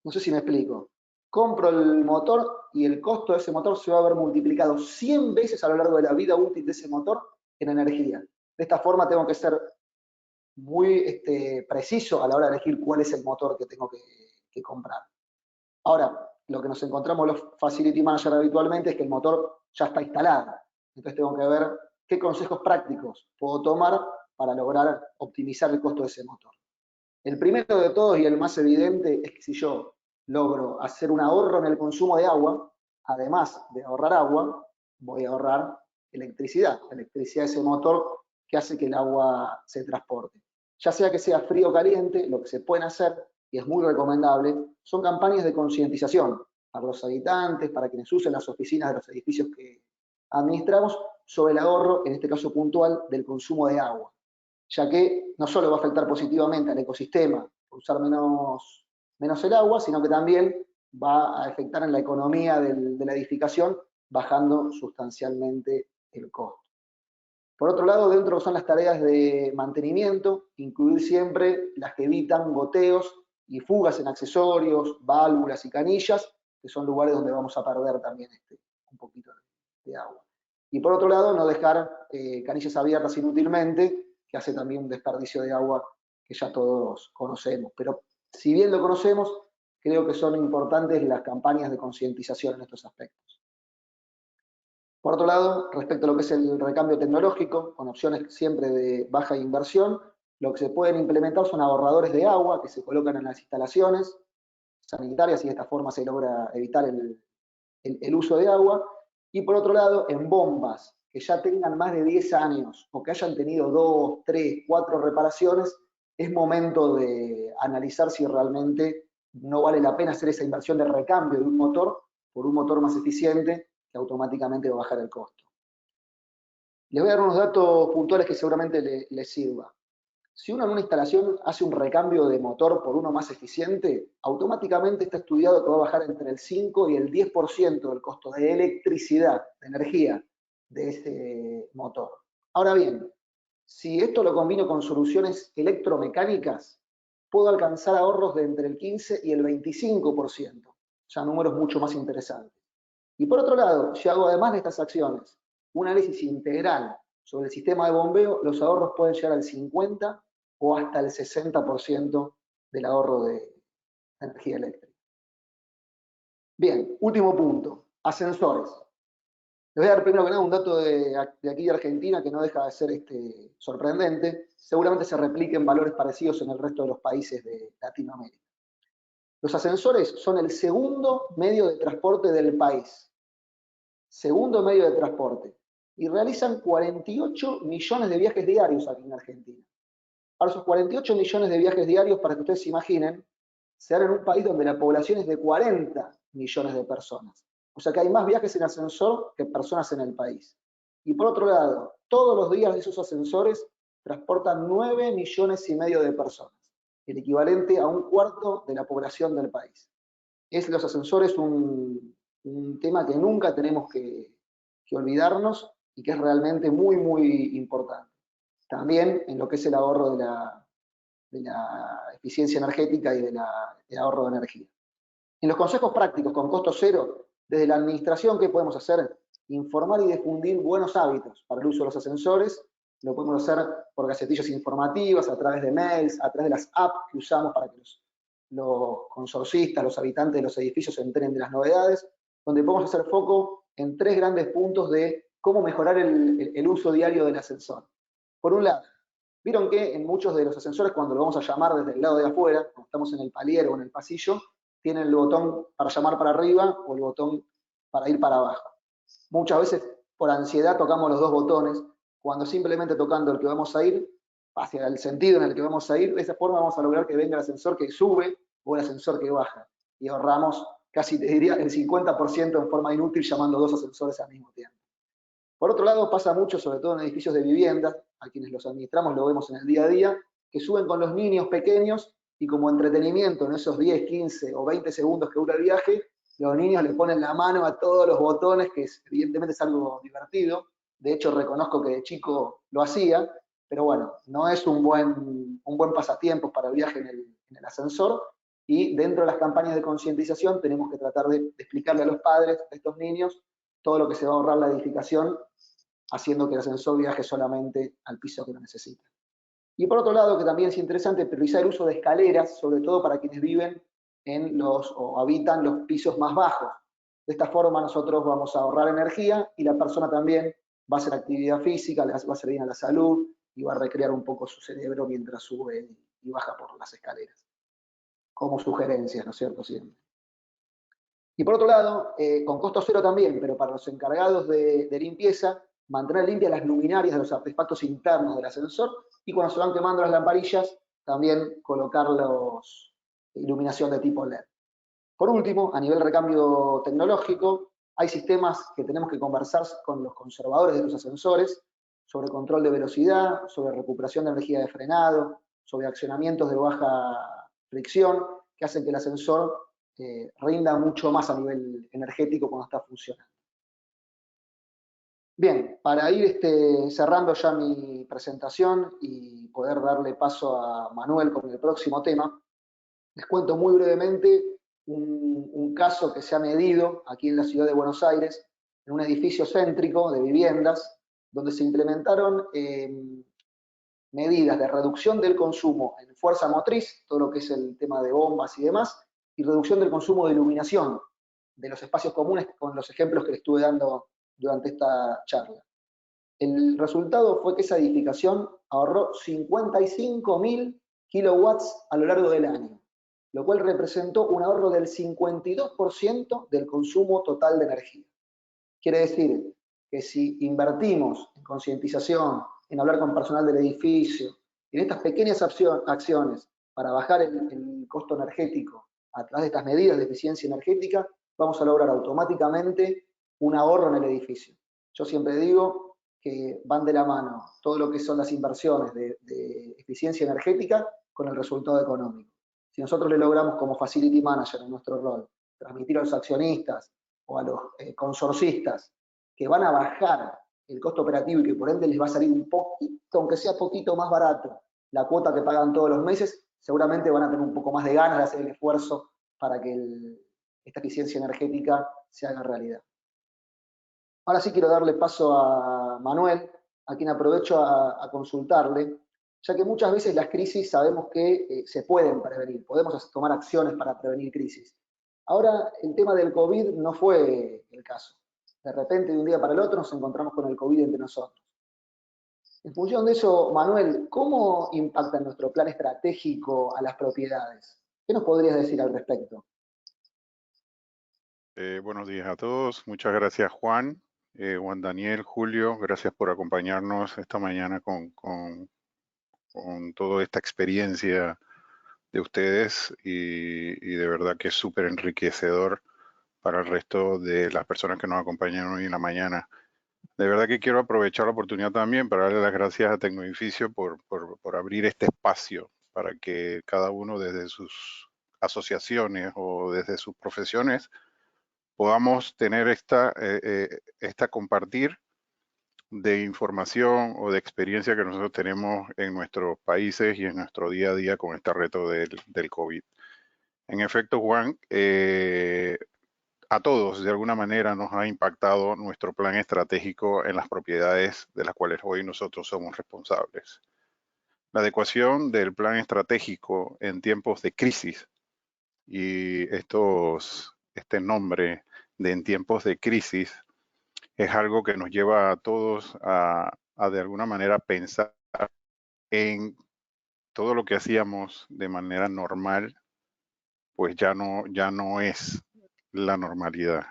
No sé si me explico. Compro el motor y el costo de ese motor se va a ver multiplicado 100 veces a lo largo de la vida útil de ese motor en energía. De esta forma tengo que ser muy preciso a la hora de elegir cuál es el motor que tengo que comprar. Ahora, lo que nos encontramos los Facility Manager habitualmente es que el motor ya está instalado. Entonces tengo que ver qué consejos prácticos puedo tomar para lograr optimizar el costo de ese motor. El primero de todos y el más evidente es que si yo logro hacer un ahorro en el consumo de agua, además de ahorrar agua, voy a ahorrar electricidad. La electricidad es ese motor que hace que el agua se transporte. Ya sea que sea frío o caliente, lo que se pueden hacer, y es muy recomendable, son campañas de concientización para los habitantes, para quienes usen las oficinas de los edificios que administramos, sobre el ahorro, en este caso puntual, del consumo de agua, ya que no solo va a afectar positivamente al ecosistema por usar menos el agua, sino que también va a afectar en la economía de la edificación, bajando sustancialmente el costo. Por otro lado, dentro son las tareas de mantenimiento, incluir siempre las que evitan goteos y fugas en accesorios, válvulas y canillas, que son lugares donde vamos a perder también un poquito de agua. Y por otro lado, no dejar canillas abiertas inútilmente, que hace también un desperdicio de agua que ya todos conocemos. Pero si bien lo conocemos, creo que son importantes las campañas de concientización en estos aspectos. Por otro lado, respecto a lo que es el recambio tecnológico, con opciones siempre de baja inversión, lo que se pueden implementar son ahorradores de agua que se colocan en las instalaciones sanitarias y de esta forma se logra evitar el uso de agua. Y por otro lado, en bombas que ya tengan más de 10 años o que hayan tenido 2, 3, 4 reparaciones, es momento de analizar si realmente no vale la pena hacer esa inversión de recambio de un motor por un motor más eficiente que automáticamente va a bajar el costo. Les voy a dar unos datos puntuales que seguramente les sirva. Si uno en una instalación hace un recambio de motor por uno más eficiente, automáticamente está estudiado que va a bajar entre el 5 y el 10% del costo de electricidad, de energía de ese motor. Ahora bien, si esto lo combino con soluciones electromecánicas, puedo alcanzar ahorros de entre el 15 y el 25%, ya números mucho más interesantes. Y por otro lado, si hago además de estas acciones un análisis integral sobre el sistema de bombeo, los ahorros pueden llegar al 50 o hasta el 60% del ahorro de energía eléctrica. Bien, último punto, ascensores. Les voy a dar primero que nada un dato de aquí de Argentina que no deja de ser sorprendente. Seguramente se repliquen valores parecidos en el resto de los países de Latinoamérica. Los ascensores son el segundo medio de transporte del país. Segundo medio de transporte. Y realizan 48 millones de viajes diarios aquí en Argentina. Ahora, esos 48 millones de viajes diarios, para que ustedes se imaginen, se dan en un país donde la población es de 40 millones de personas. O sea que hay más viajes en ascensor que personas en el país. Y por otro lado, todos los días esos ascensores transportan 9 millones y medio de personas, el equivalente a un cuarto de la población del país. Es los ascensores un tema que nunca tenemos que olvidarnos y que es realmente muy, muy importante. También en lo que es el ahorro de la eficiencia energética y del ahorro de energía. En los consejos prácticos con costo cero, desde la administración, ¿qué podemos hacer? Informar y difundir buenos hábitos para el uso de los ascensores. Lo podemos hacer por gacetillas informativas, a través de mails, a través de las apps que usamos para que los consorcistas, los habitantes de los edificios se enteren de las novedades, donde podemos hacer foco en 3 grandes puntos de cómo mejorar el uso diario del ascensor. Por un lado, vieron que en muchos de los ascensores, cuando lo vamos a llamar desde el lado de afuera, cuando estamos en el palier o en el pasillo, tienen el botón para llamar para arriba o el botón para ir para abajo. Muchas veces por ansiedad tocamos los 2 botones, cuando simplemente tocando el que vamos a ir, hacia el sentido en el que vamos a ir, de esa forma vamos a lograr que venga el ascensor que sube o el ascensor que baja. Y ahorramos casi, te diría, el 50% en forma inútil llamando 2 ascensores al mismo tiempo. Por otro lado, pasa mucho, sobre todo en edificios de viviendas, a quienes los administramos lo vemos en el día a día, que suben con los niños pequeños y como entretenimiento en esos 10, 15 o 20 segundos que dura el viaje, los niños le ponen la mano a todos los botones, que evidentemente es algo divertido. De hecho, reconozco que de chico lo hacía, pero bueno, no es un buen pasatiempo para el viaje en el ascensor. Y dentro de las campañas de concientización tenemos que tratar de explicarle a los padres de estos niños todo lo que se va a ahorrar la edificación, haciendo que el ascensor viaje solamente al piso que lo necesita. Y por otro lado, que también es interesante, priorizar el uso de escaleras, sobre todo para quienes viven o habitan los pisos más bajos. De esta forma nosotros vamos a ahorrar energía y la persona también va a hacer actividad física, le va a hacer bien a la salud y va a recrear un poco su cerebro mientras sube y baja por las escaleras. Como sugerencias, ¿no es cierto? Siempre. Y por otro lado, con costo cero también, pero para los encargados de limpieza, mantener limpias las luminarias de los artefactos internos del ascensor y cuando se van quemando las lamparillas, también colocar iluminación de tipo LED. Por último, a nivel recambio tecnológico, hay sistemas que tenemos que conversar con los conservadores de los ascensores sobre control de velocidad, sobre recuperación de energía de frenado, sobre accionamientos de baja fricción, que hacen que el ascensor rinda mucho más a nivel energético cuando está funcionando. Bien, para ir cerrando ya mi presentación y poder darle paso a Manuel con el próximo tema, les cuento muy brevemente un caso que se ha medido aquí en la ciudad de Buenos Aires, en un edificio céntrico de viviendas, donde se implementaron medidas de reducción del consumo en fuerza motriz, todo lo que es el tema de bombas y demás, y reducción del consumo de iluminación de los espacios comunes con los ejemplos que les estuve dando durante esta charla. El resultado fue que esa edificación ahorró 55.000 kilowatts a lo largo del año, lo cual representó un ahorro del 52% del consumo total de energía. Quiere decir que si invertimos en concientización, en hablar con personal del edificio, en estas pequeñas acciones para bajar el costo energético a través de estas medidas de eficiencia energética, vamos a lograr automáticamente un ahorro en el edificio. Yo siempre digo que van de la mano todo lo que son las inversiones de eficiencia energética con el resultado económico. Si nosotros le logramos como facility manager en nuestro rol transmitir a los accionistas o a los consorcistas que van a bajar el costo operativo y que por ende les va a salir un poquito, aunque sea poquito más barato, la cuota que pagan todos los meses, seguramente van a tener un poco más de ganas de hacer el esfuerzo para que esta eficiencia energética se haga realidad. Ahora sí quiero darle paso a Manuel, a quien aprovecho a consultarle, ya que muchas veces las crisis sabemos que se pueden prevenir, podemos tomar acciones para prevenir crisis. Ahora, el tema del COVID no fue el caso. De repente, de un día para el otro, nos encontramos con el COVID entre nosotros. En función de eso, Manuel, ¿cómo impacta nuestro plan estratégico a las propiedades? ¿Qué nos podrías decir al respecto? Buenos días a todos. Muchas gracias, Juan. Juan Daniel, Julio, gracias por acompañarnos esta mañana con toda esta experiencia de ustedes y de verdad que es súper enriquecedor para el resto de las personas que nos acompañan hoy en la mañana. De verdad que quiero aprovechar la oportunidad también para darle las gracias a Tecnoedificio por abrir este espacio para que cada uno desde sus asociaciones o desde sus profesiones podamos tener esta compartir de información o de experiencia que nosotros tenemos en nuestros países y en nuestro día a día con este reto del COVID. En efecto, Juan, a todos de alguna manera nos ha impactado nuestro plan estratégico en las propiedades de las cuales hoy nosotros somos responsables. La adecuación del plan estratégico en tiempos de crisis y este nombre de en tiempos de crisis es algo que nos lleva a todos a de alguna manera pensar en todo lo que hacíamos de manera normal, pues ya no es la normalidad.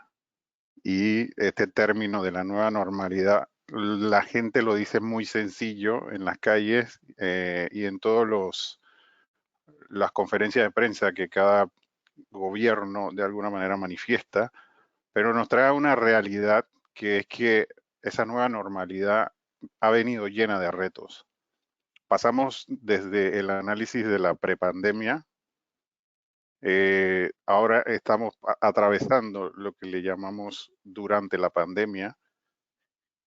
Y este término de la nueva normalidad, la gente lo dice muy sencillo en las calles y en todas las conferencias de prensa que cada gobierno de alguna manera manifiesta, pero nos trae una realidad que es que esa nueva normalidad ha venido llena de retos. Pasamos desde el análisis de la prepandemia, ahora estamos atravesando lo que le llamamos durante la pandemia,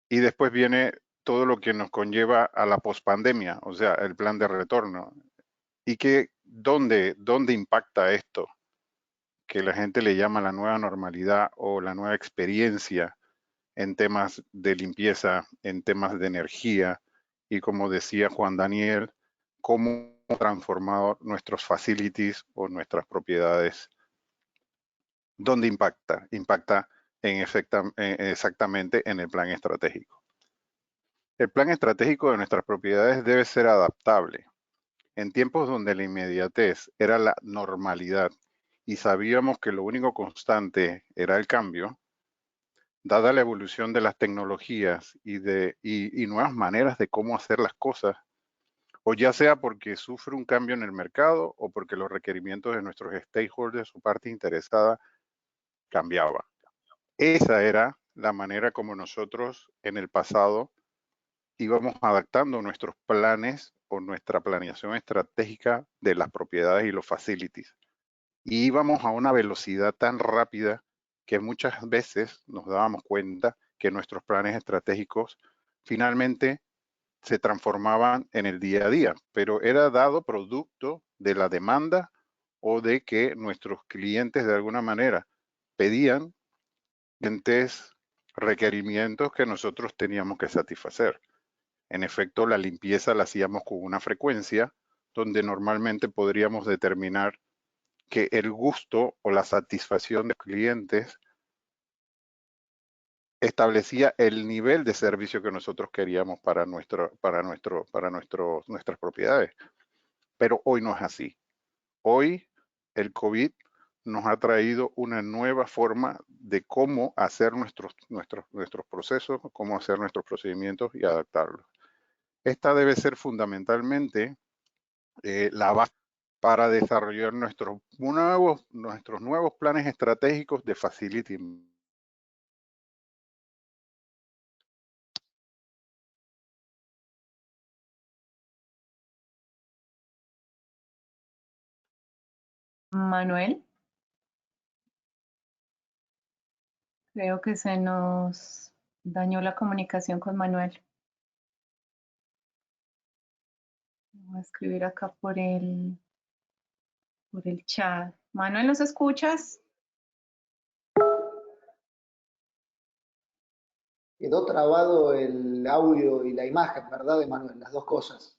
y después viene todo lo que nos conlleva a la pospandemia, o sea, el plan de retorno. ¿Y dónde impacta esto? Que la gente le llama la nueva normalidad o la nueva experiencia en temas de limpieza, en temas de energía y como decía Juan Daniel, cómo hemos transformado nuestros facilities o nuestras propiedades. ¿Dónde impacta? Impacta exactamente en el plan estratégico. El plan estratégico de nuestras propiedades debe ser adaptable. En tiempos donde la inmediatez era la normalidad y sabíamos que lo único constante era el cambio, dada la evolución de las tecnologías y nuevas maneras de cómo hacer las cosas, o ya sea porque sufre un cambio en el mercado o porque los requerimientos de nuestros stakeholders o parte interesada cambiaban. Esa era la manera como nosotros en el pasado íbamos adaptando nuestros planes o nuestra planeación estratégica de las propiedades y los facilities. Y íbamos a una velocidad tan rápida que muchas veces nos dábamos cuenta que nuestros planes estratégicos finalmente se transformaban en el día a día, pero era dado producto de la demanda o de que nuestros clientes de alguna manera pedían requerimientos que nosotros teníamos que satisfacer. En efecto, la limpieza la hacíamos con una frecuencia donde normalmente podríamos determinar que el gusto o la satisfacción de los clientes establecía el nivel de servicio que nosotros queríamos para nuestras propiedades. Pero hoy no es así. Hoy el COVID nos ha traído una nueva forma de cómo hacer nuestros procesos, cómo hacer nuestros procedimientos y adaptarlos. Esta debe ser fundamentalmente la base para desarrollar nuestros nuevos planes estratégicos de facility. Manuel, creo que se nos dañó la comunicación con Manuel. Voy a escribir acá por el por el chat. Manuel, ¿nos escuchas? Quedó trabado el audio y la imagen, ¿verdad, Emanuel? Las dos cosas.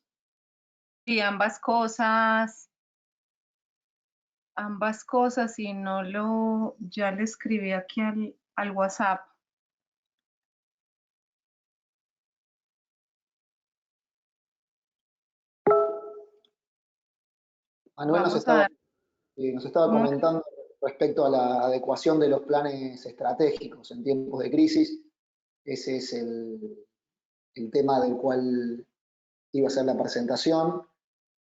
Sí, ambas cosas, y no lo, ya le escribí aquí al WhatsApp. Manuel Vamos a dar nos estaba comentando respecto a la adecuación de los planes estratégicos en tiempos de crisis. Ese es el tema del cual iba a ser la presentación.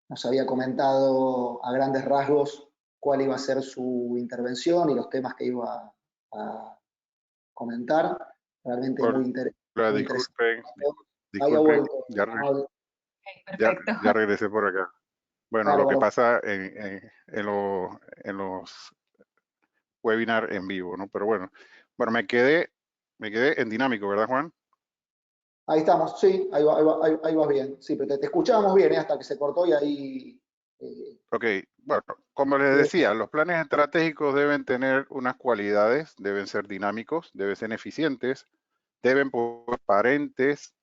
Nos había comentado a grandes rasgos cuál iba a ser su intervención y los temas que iba a comentar. Realmente Bueno, muy interesante. disculpen, Vaya vuelto. ya regresé por acá. Bueno, lo que Bárbaro. pasa en los webinars en vivo, ¿no? Pero bueno, me quedé en dinámico, ¿verdad, Juan? Ahí estamos, sí, ahí vas bien. Sí, pero te escuchábamos bien, hasta que se cortó y ahí... Ok, bueno, como les decía, los planes estratégicos deben tener unas cualidades, deben ser dinámicos, deben ser eficientes, deben ser transparentes,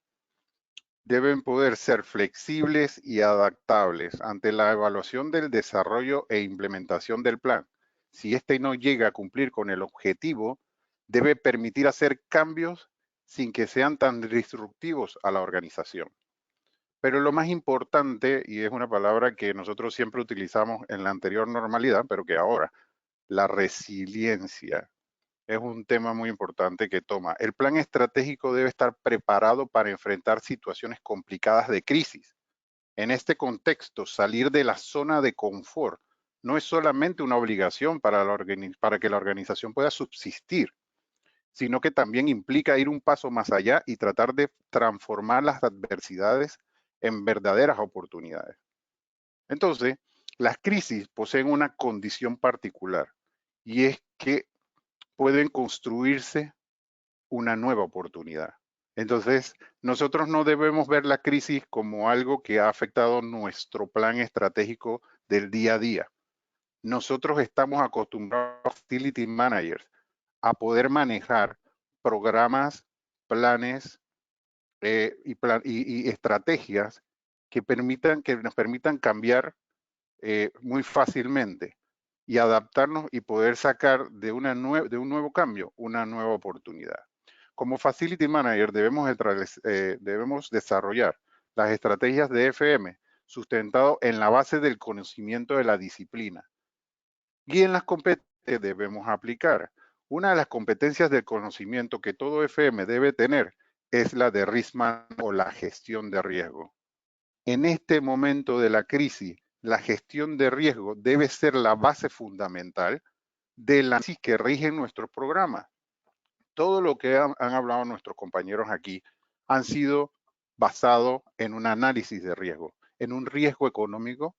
deben poder ser flexibles y adaptables ante la evaluación del desarrollo e implementación del plan. Si éste no llega a cumplir con el objetivo, debe permitir hacer cambios sin que sean tan disruptivos a la organización. Pero lo más importante, y es una palabra que nosotros siempre utilizamos en la anterior normalidad, pero que ahora, la resiliencia es un tema muy importante que toma. El plan estratégico debe estar preparado para enfrentar situaciones complicadas de crisis. En este contexto, salir de la zona de confort no es solamente una obligación para que la organización pueda subsistir, sino que también implica ir un paso más allá y tratar de transformar las adversidades en verdaderas oportunidades. Entonces, las crisis poseen una condición particular y es que pueden construirse una nueva oportunidad. Entonces, nosotros no debemos ver la crisis como algo que ha afectado nuestro plan estratégico del día a día. Nosotros estamos acostumbrados, facility managers, a poder manejar programas, planes y estrategias que nos permitan cambiar muy fácilmente y adaptarnos y poder sacar de un nuevo cambio una nueva oportunidad. Como Facility Manager debemos desarrollar las estrategias de FM sustentado en la base del conocimiento de la disciplina y en las competencias que debemos aplicar. Una de las competencias del conocimiento que todo FM debe tener es la de risk management o la gestión de riesgo. En este momento de la crisis, la gestión de riesgo debe ser la base fundamental de la análisis que rigen nuestros programas. Todo lo que han hablado nuestros compañeros aquí han sido basado en un análisis de riesgo, en un riesgo económico,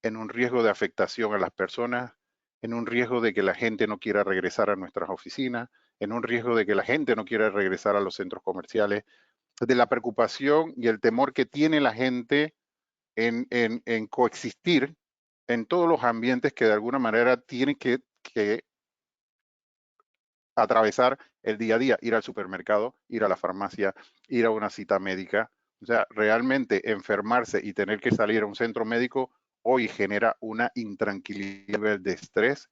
en un riesgo de afectación a las personas, en un riesgo de que la gente no quiera regresar a nuestras oficinas, en un riesgo de que la gente no quiera regresar a los centros comerciales, de la preocupación y el temor que tiene la gente en coexistir en todos los ambientes que de alguna manera tienen que atravesar el día a día, ir al supermercado, ir a la farmacia, ir a una cita médica. O sea, realmente enfermarse y tener que salir a un centro médico hoy genera una intranquilidad de estrés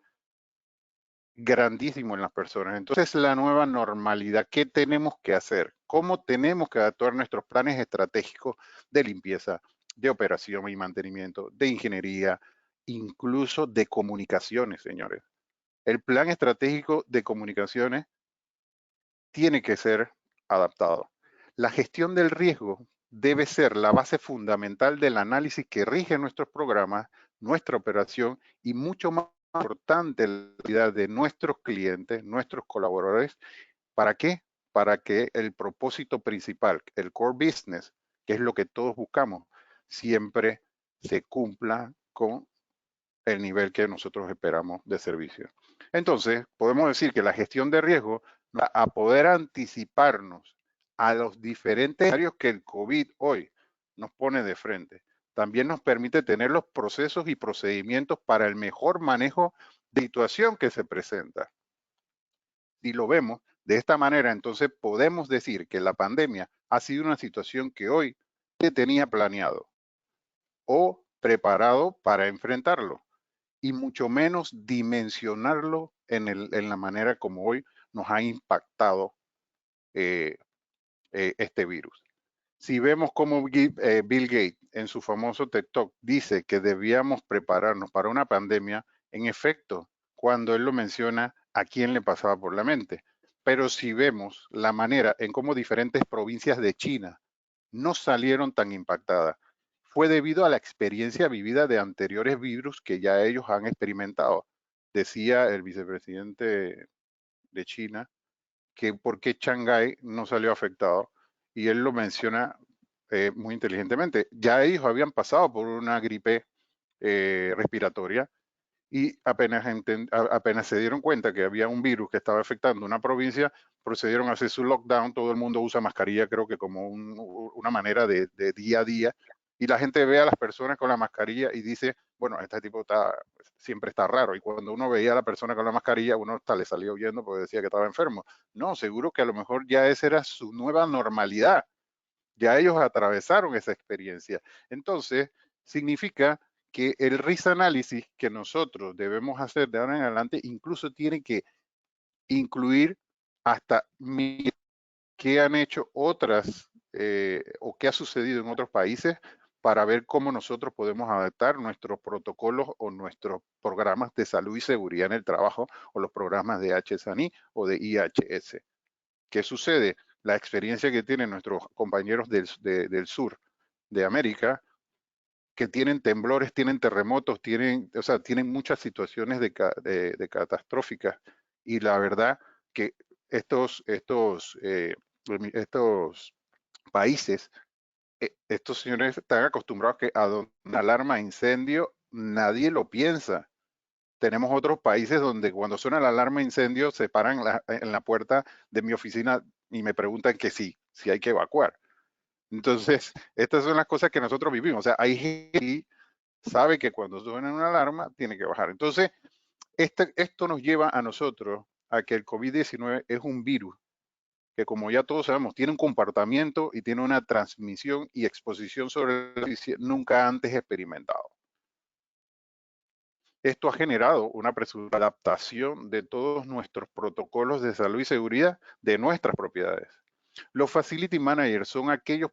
grandísimo en las personas. Entonces, la nueva normalidad, ¿qué tenemos que hacer? ¿Cómo tenemos que adaptar nuestros planes estratégicos de limpieza, de operación y mantenimiento, de ingeniería, incluso de comunicaciones, señores? El plan estratégico de comunicaciones tiene que ser adaptado. La gestión del riesgo debe ser la base fundamental del análisis que rige nuestros programas, nuestra operación y mucho más importante la vida de nuestros clientes, nuestros colaboradores. ¿Para qué? Para que el propósito principal, el core business, que es lo que todos buscamos, siempre se cumpla con el nivel que nosotros esperamos de servicio. Entonces, podemos decir que la gestión de riesgo va a poder anticiparnos a los diferentes escenarios que el COVID hoy nos pone de frente. también nos permite tener los procesos y procedimientos para el mejor manejo de situación que se presenta. Si lo vemos de esta manera, entonces podemos decir que la pandemia ha sido una situación que hoy se tenía planeado o preparado para enfrentarlo, y mucho menos dimensionarlo en la manera como hoy nos ha impactado este virus. Si vemos cómo Bill Gates en su famoso TED Talk dice que debíamos prepararnos para una pandemia, en efecto, cuando él lo menciona, ¿a quién le pasaba por la mente? Pero si vemos la manera en cómo diferentes provincias de China no salieron tan impactadas, fue debido a la experiencia vivida de anteriores virus que ya ellos han experimentado. Decía el vicepresidente de China que por qué Shanghái no salió afectado, y él lo menciona muy inteligentemente. Ya ellos habían pasado por una gripe respiratoria, y apenas se dieron cuenta que había un virus que estaba afectando una provincia, procedieron a hacer su lockdown. Todo el mundo usa mascarilla, creo que como una manera de día a día, y la gente ve a las personas con la mascarilla y dice, bueno, este tipo siempre está raro. Y cuando uno veía a la persona con la mascarilla, uno hasta le salía huyendo porque decía que estaba enfermo. No, seguro que a lo mejor ya esa era su nueva normalidad. Ya ellos atravesaron esa experiencia. Entonces, significa que el risk analysis que nosotros debemos hacer de ahora en adelante incluso tiene que incluir hasta qué han hecho otras o qué ha sucedido en otros países, para ver cómo nosotros podemos adaptar nuestros protocolos o nuestros programas de salud y seguridad en el trabajo, o los programas de HSANI o de IHS. ¿Qué sucede? La experiencia que tienen nuestros compañeros del sur de América, que tienen temblores, tienen terremotos, tienen muchas situaciones de catastróficas, y la verdad que estos países, estos señores están acostumbrados que a donde una alarma de incendio nadie lo piensa. Tenemos otros países donde cuando suena la alarma de incendio se paran en la puerta de mi oficina y me preguntan que si hay que evacuar. Entonces, estas son las cosas que nosotros vivimos. O sea, hay gente que sabe que cuando suena una alarma tiene que bajar. Entonces, esto nos lleva a nosotros a que el COVID-19 es un virus que, como ya todos sabemos, tiene un comportamiento y tiene una transmisión y exposición sobre la superficie nunca antes experimentado. Esto ha generado una adaptación de todos nuestros protocolos de salud y seguridad de nuestras propiedades. Los facility managers son aquellos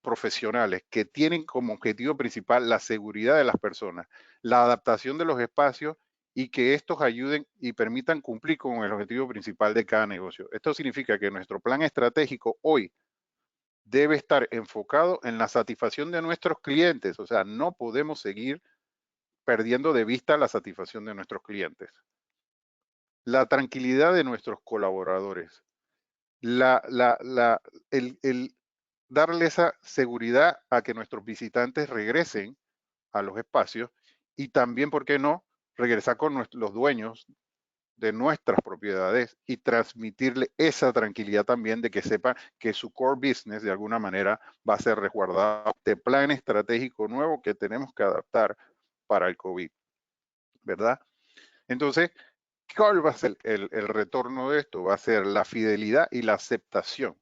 profesionales que tienen como objetivo principal la seguridad de las personas, la adaptación de los espacios, y que estos ayuden y permitan cumplir con el objetivo principal de cada negocio. Esto significa que nuestro plan estratégico hoy debe estar enfocado en la satisfacción de nuestros clientes. O sea, no podemos seguir perdiendo de vista la satisfacción de nuestros clientes, la tranquilidad de nuestros colaboradores, el darle esa seguridad a que nuestros visitantes regresen a los espacios, y también, ¿por qué no?, regresar con los dueños de nuestras propiedades y transmitirle esa tranquilidad también de que sepa que su core business de alguna manera va a ser resguardado. Este plan estratégico nuevo que tenemos que adaptar para el COVID, ¿verdad? Entonces, ¿cuál va a ser el retorno de esto? Va a ser la fidelidad y la aceptación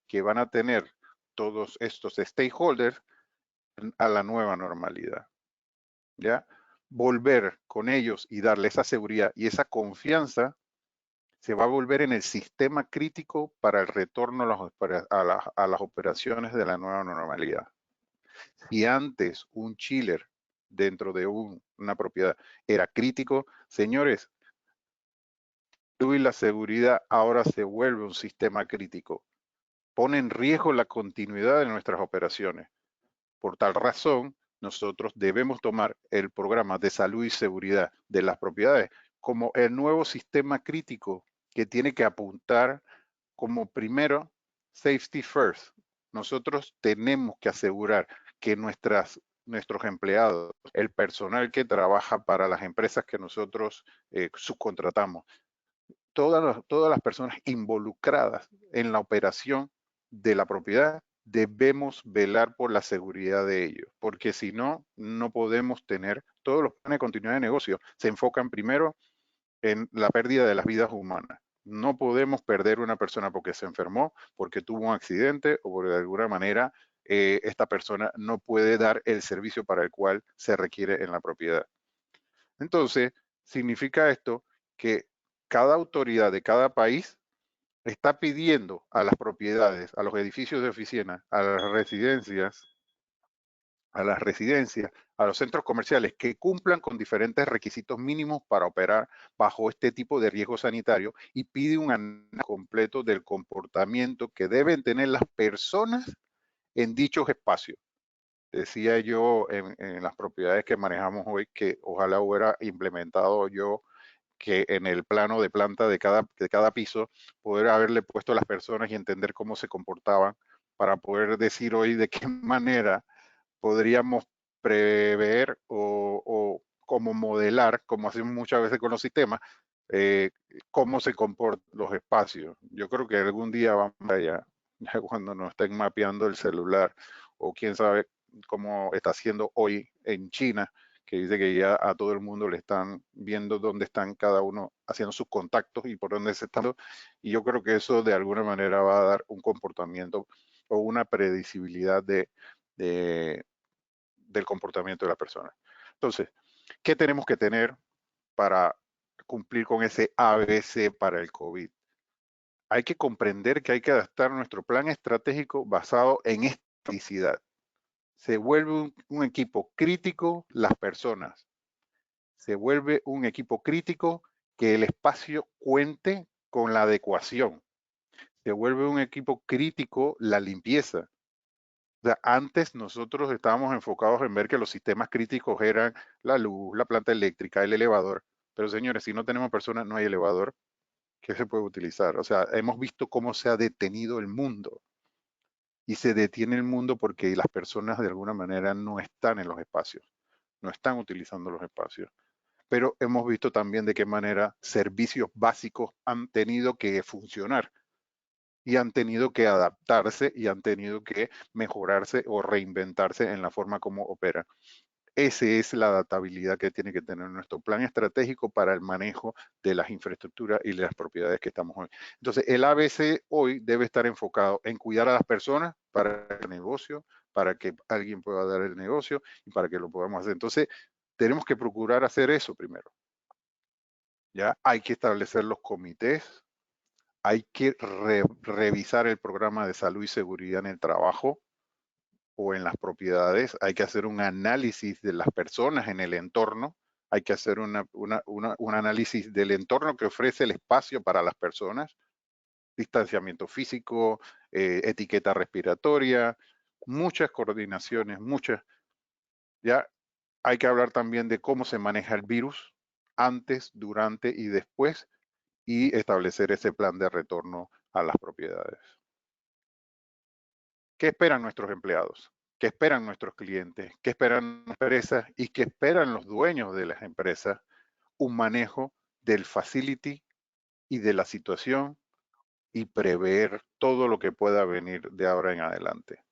que van a tener todos estos stakeholders a la nueva normalidad, ¿ya? Volver con ellos y darle esa seguridad y esa confianza se va a volver en el sistema crítico para el retorno a las operaciones de la nueva normalidad. Si antes un chiller dentro de una propiedad era crítico, señores, y la seguridad ahora se vuelve un sistema crítico. Pone en riesgo la continuidad de nuestras operaciones. Por tal razón, nosotros debemos tomar el programa de salud y seguridad de las propiedades como el nuevo sistema crítico que tiene que apuntar como primero safety first. Nosotros tenemos que asegurar que nuestros empleados, el personal que trabaja para las empresas que nosotros subcontratamos, todas las personas involucradas en la operación de la propiedad debemos velar por la seguridad de ellos, porque si no, no podemos tener, todos los planes de continuidad de negocio se enfocan primero en la pérdida de las vidas humanas. No podemos perder una persona porque se enfermó, porque tuvo un accidente o porque de alguna manera esta persona no puede dar el servicio para el cual se requiere en la propiedad. Entonces, significa esto que cada autoridad de cada país está pidiendo a las propiedades, a los edificios de oficina, a las residencias, a los centros comerciales que cumplan con diferentes requisitos mínimos para operar bajo este tipo de riesgo sanitario y pide un análisis completo del comportamiento que deben tener las personas en dichos espacios. Decía yo en las propiedades que manejamos hoy que ojalá hubiera implementado yo que en el plano de planta de cada piso, poder haberle puesto a las personas y entender cómo se comportaban para poder decir hoy de qué manera podríamos prever o como modelar, como hacemos muchas veces con los sistemas, cómo se comportan los espacios. Yo creo que algún día vamos allá, ya cuando nos estén mapeando el celular, o quién sabe cómo está haciendo hoy en China, que dice que ya a todo el mundo le están viendo dónde están cada uno haciendo sus contactos y por dónde se están. Y yo creo que eso de alguna manera va a dar un comportamiento o una predecibilidad del comportamiento de la persona. Entonces, ¿qué tenemos que tener para cumplir con ese ABC para el COVID? Hay que comprender que hay que adaptar nuestro plan estratégico basado en estasticidad. Se vuelve un equipo crítico las personas. Se vuelve un equipo crítico que el espacio cuente con la adecuación. Se vuelve un equipo crítico la limpieza. O sea, antes nosotros estábamos enfocados en ver que los sistemas críticos eran la luz, la planta eléctrica, el elevador. Pero señores, si no tenemos personas, no hay elevador. ¿Qué se puede utilizar? O sea, hemos visto cómo se ha detenido el mundo. Y se detiene el mundo porque las personas de alguna manera no están en los espacios, no están utilizando los espacios. Pero hemos visto también de qué manera servicios básicos han tenido que funcionar y han tenido que adaptarse y han tenido que mejorarse o reinventarse en la forma como operan. Esa es la adaptabilidad que tiene que tener nuestro plan estratégico para el manejo de las infraestructuras y de las propiedades que estamos hoy. Entonces, el ABC hoy debe estar enfocado en cuidar a las personas para el negocio, para que alguien pueda dar el negocio y para que lo podamos hacer. Entonces, tenemos que procurar hacer eso primero. Ya hay que establecer los comités, hay que revisar el programa de salud y seguridad en el trabajo o en las propiedades, hay que hacer un análisis de las personas en el entorno, hay que hacer un análisis del entorno que ofrece el espacio para las personas, distanciamiento físico, etiqueta respiratoria, muchas coordinaciones, ya hay que hablar también de cómo se maneja el virus antes, durante y después y establecer ese plan de retorno a las propiedades. ¿Qué esperan nuestros empleados? ¿Qué esperan nuestros clientes? ¿Qué esperan las empresas? ¿Y qué esperan los dueños de las empresas? Un manejo del facility y de la situación y prever todo lo que pueda venir de ahora en adelante.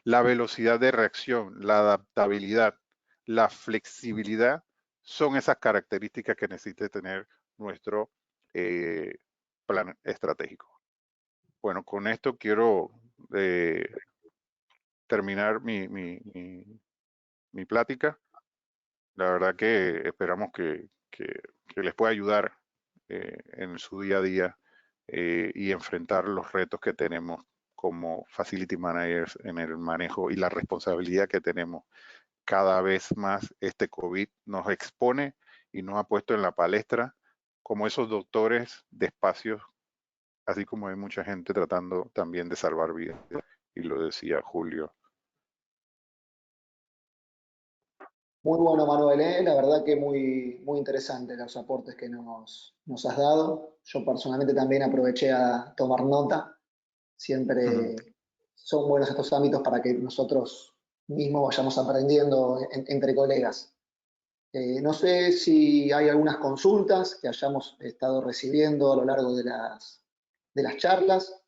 La velocidad de reacción, la adaptabilidad, la flexibilidad son esas características que necesita tener nuestro plan estratégico. Bueno, con esto quiero terminar mi plática. La verdad que esperamos que les pueda ayudar en su día a día y enfrentar los retos que tenemos como facility managers en el manejo y la responsabilidad que tenemos. Cada vez más este COVID nos expone y nos ha puesto en la palestra como esos doctores de espacios, así como hay mucha gente tratando también de salvar vidas. Y lo decía Julio. Muy bueno, Manuel, ¿eh? La verdad que muy interesante los aportes que nos has dado. Yo personalmente también aproveché a tomar nota. Siempre son buenos estos ámbitos para que nosotros mismos vayamos aprendiendo entre colegas. No sé si hay algunas consultas que hayamos estado recibiendo a lo largo de las charlas.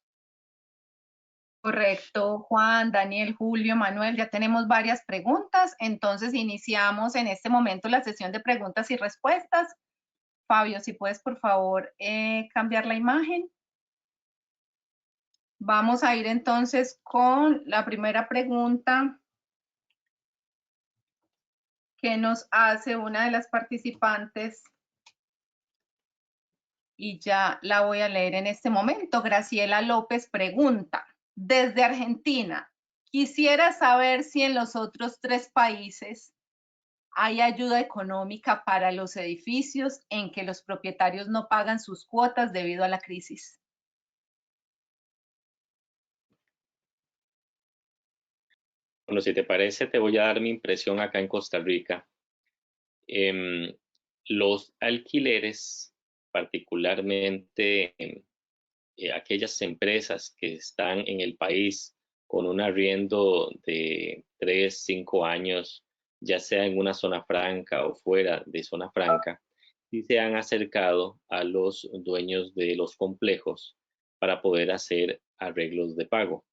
Correcto, Juan, Daniel, Julio, Manuel, ya tenemos varias preguntas, entonces iniciamos en este momento la sesión de preguntas y respuestas. Fabio, si puedes por favor cambiar la imagen. Vamos a ir entonces con la primera pregunta que nos hace una de las participantes y ya la voy a leer en este momento. Graciela López pregunta, desde Argentina, quisiera saber si en los otros 3 países hay ayuda económica para los edificios en que los propietarios no pagan sus cuotas debido a la crisis. Bueno, si te parece, te voy a dar mi impresión acá en Costa Rica. Los alquileres, particularmente aquellas empresas que están en el país con un arriendo de 3, 5 años, ya sea en una zona franca o fuera de zona franca, sí se han acercado a los dueños de los complejos para poder hacer arreglos de pago.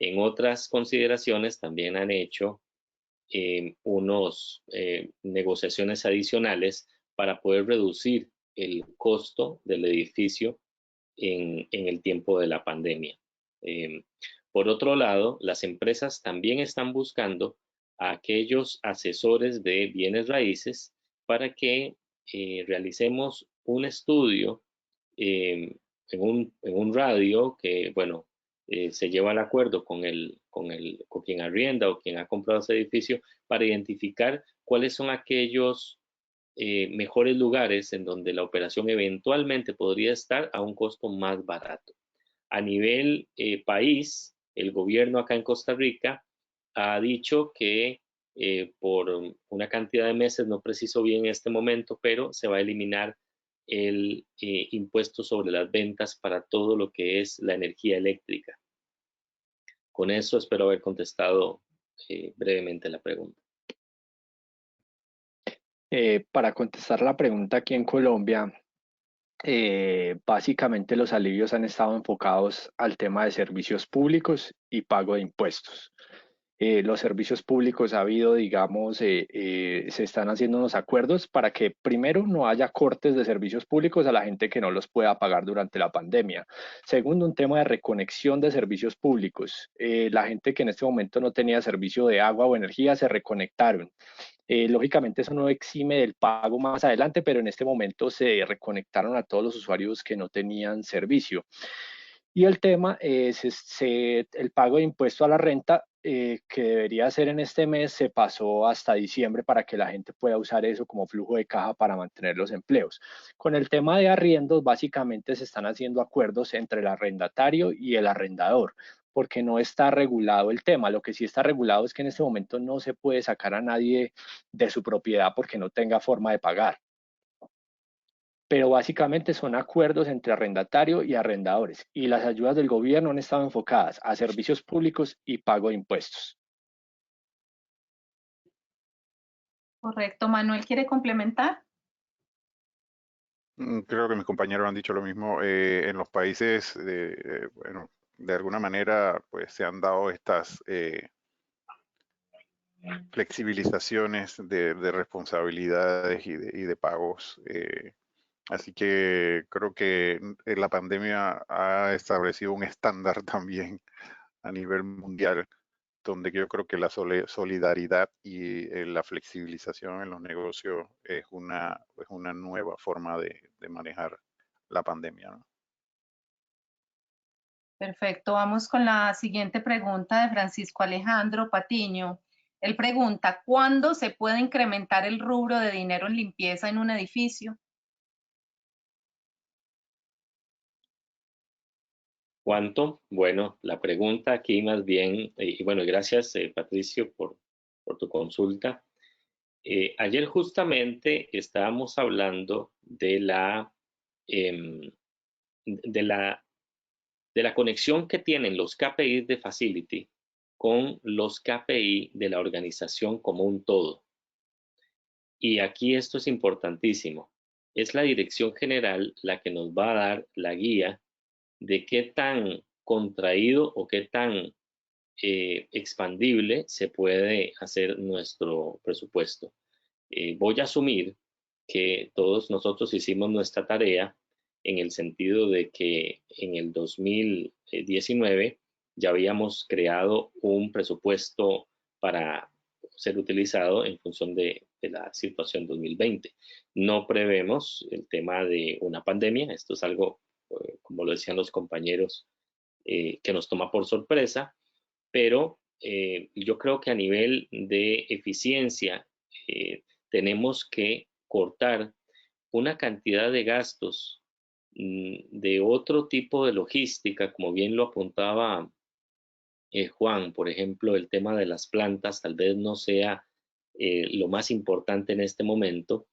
En otras consideraciones también han hecho unos negociaciones adicionales para poder reducir el costo del edificio en el tiempo de la pandemia. Por otro lado, las empresas también están buscando a aquellos asesores de bienes raíces para que realicemos un estudio en un radio que, bueno, se lleva al acuerdo con quien arrienda o quien ha comprado ese edificio para identificar cuáles son aquellos mejores lugares en donde la operación eventualmente podría estar a un costo más barato. A nivel país, el gobierno acá en Costa Rica ha dicho que por una cantidad de meses, no preciso bien en este momento, pero se va a eliminar el impuesto sobre las ventas para todo lo que es la energía eléctrica. Con eso espero haber contestado brevemente la pregunta. Para contestar la pregunta aquí en Colombia, básicamente los alivios han estado enfocados al tema de servicios públicos y pago de impuestos. Los servicios públicos ha habido, digamos, se están haciendo unos acuerdos para que primero no haya cortes de servicios públicos a la gente que no los pueda pagar durante la pandemia. Segundo, un tema de reconexión de servicios públicos. La gente que en este momento no tenía servicio de agua o energía se reconectaron. Lógicamente eso no exime del pago más adelante, pero en este momento se reconectaron a todos los usuarios que no tenían servicio. Y el tema es el pago de impuesto a la renta, que debería ser en este mes, se pasó hasta diciembre para que la gente pueda usar eso como flujo de caja para mantener los empleos. Con el tema de arriendos, básicamente se están haciendo acuerdos entre el arrendatario y el arrendador, porque no está regulado el tema. Lo que sí está regulado es que en este momento no se puede sacar a nadie de su propiedad porque no tenga forma de pagar. Pero básicamente son acuerdos entre arrendatario y arrendadores, y las ayudas del gobierno han estado enfocadas a servicios públicos y pago de impuestos. Correcto. Manuel, ¿quiere complementar? Creo que mis compañeros han dicho lo mismo. En los países, bueno, de alguna manera, pues se han dado estas flexibilizaciones de responsabilidades y de pagos. Así que creo que la pandemia ha establecido un estándar también a nivel mundial, donde yo creo que la solidaridad y la flexibilización en los negocios es una nueva forma de manejar la pandemia, ¿no? Perfecto. Vamos con la siguiente pregunta de Francisco Alejandro Patiño. Él pregunta, ¿cuándo se puede incrementar el rubro de dinero en limpieza en un edificio? ¿Cuánto? Bueno, la pregunta aquí más bien, y bueno, gracias Patricio por tu consulta. Ayer justamente estábamos hablando de de la conexión que tienen los KPI de Facility con los KPI de la organización como un todo. Y aquí esto es importantísimo. Es la dirección general la que nos va a dar la guía de qué tan contraído o qué tan expandible se puede hacer nuestro presupuesto. Voy a asumir que todos nosotros hicimos nuestra tarea en el sentido de que en el 2019 ya habíamos creado un presupuesto para ser utilizado en función de la situación 2020. No prevemos el tema de una pandemia, esto es algo, como lo decían los compañeros, que nos toma por sorpresa, pero yo creo que a nivel de eficiencia tenemos que cortar una cantidad de gastos de otro tipo de logística, como bien lo apuntaba Juan, por ejemplo, el tema de las plantas tal vez no sea lo más importante en este momento.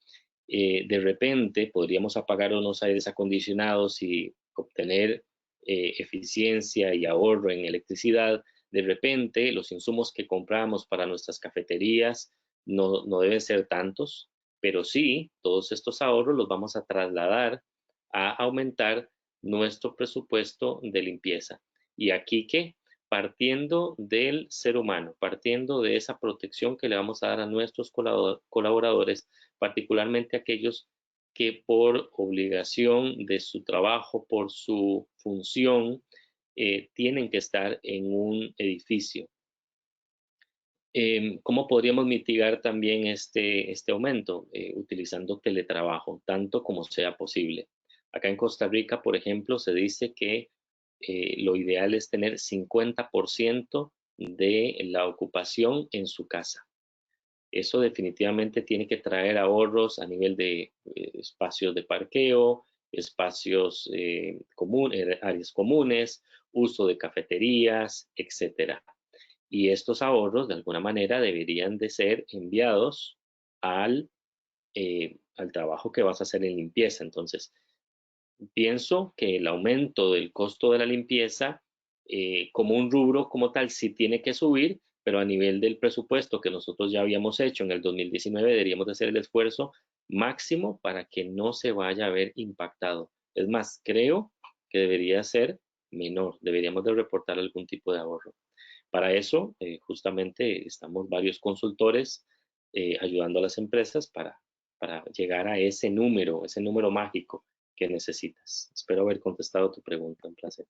De repente podríamos apagar unos aires acondicionados y obtener eficiencia y ahorro en electricidad. De repente los insumos que compramos para nuestras cafeterías no deben ser tantos, pero sí, todos estos ahorros los vamos a trasladar a aumentar nuestro presupuesto de limpieza. Y aquí que partiendo del ser humano, partiendo de esa protección que le vamos a dar a nuestros colaboradores, particularmente aquellos que por obligación de su trabajo, por su función, tienen que estar en un edificio. ¿Cómo podríamos mitigar también este aumento? Utilizando teletrabajo, tanto como sea posible. Acá en Costa Rica, por ejemplo, se dice que lo ideal es tener 50% de la ocupación en su casa. Eso definitivamente tiene que traer ahorros a nivel de espacios de parqueo, espacios áreas comunes, uso de cafeterías, etcétera. Y estos ahorros, de alguna manera, deberían de ser enviados al trabajo que vas a hacer en limpieza. Entonces, pienso que el aumento del costo de la limpieza como un rubro como tal sí tiene que subir, pero a nivel del presupuesto que nosotros ya habíamos hecho en el 2019 deberíamos de hacer el esfuerzo máximo para que no se vaya a ver impactado. Es más, creo que debería ser menor, deberíamos de reportar algún tipo de ahorro. Para eso, justamente estamos varios consultores ayudando a las empresas para llegar a ese número mágico que necesitas. Espero haber contestado tu pregunta. Un placer.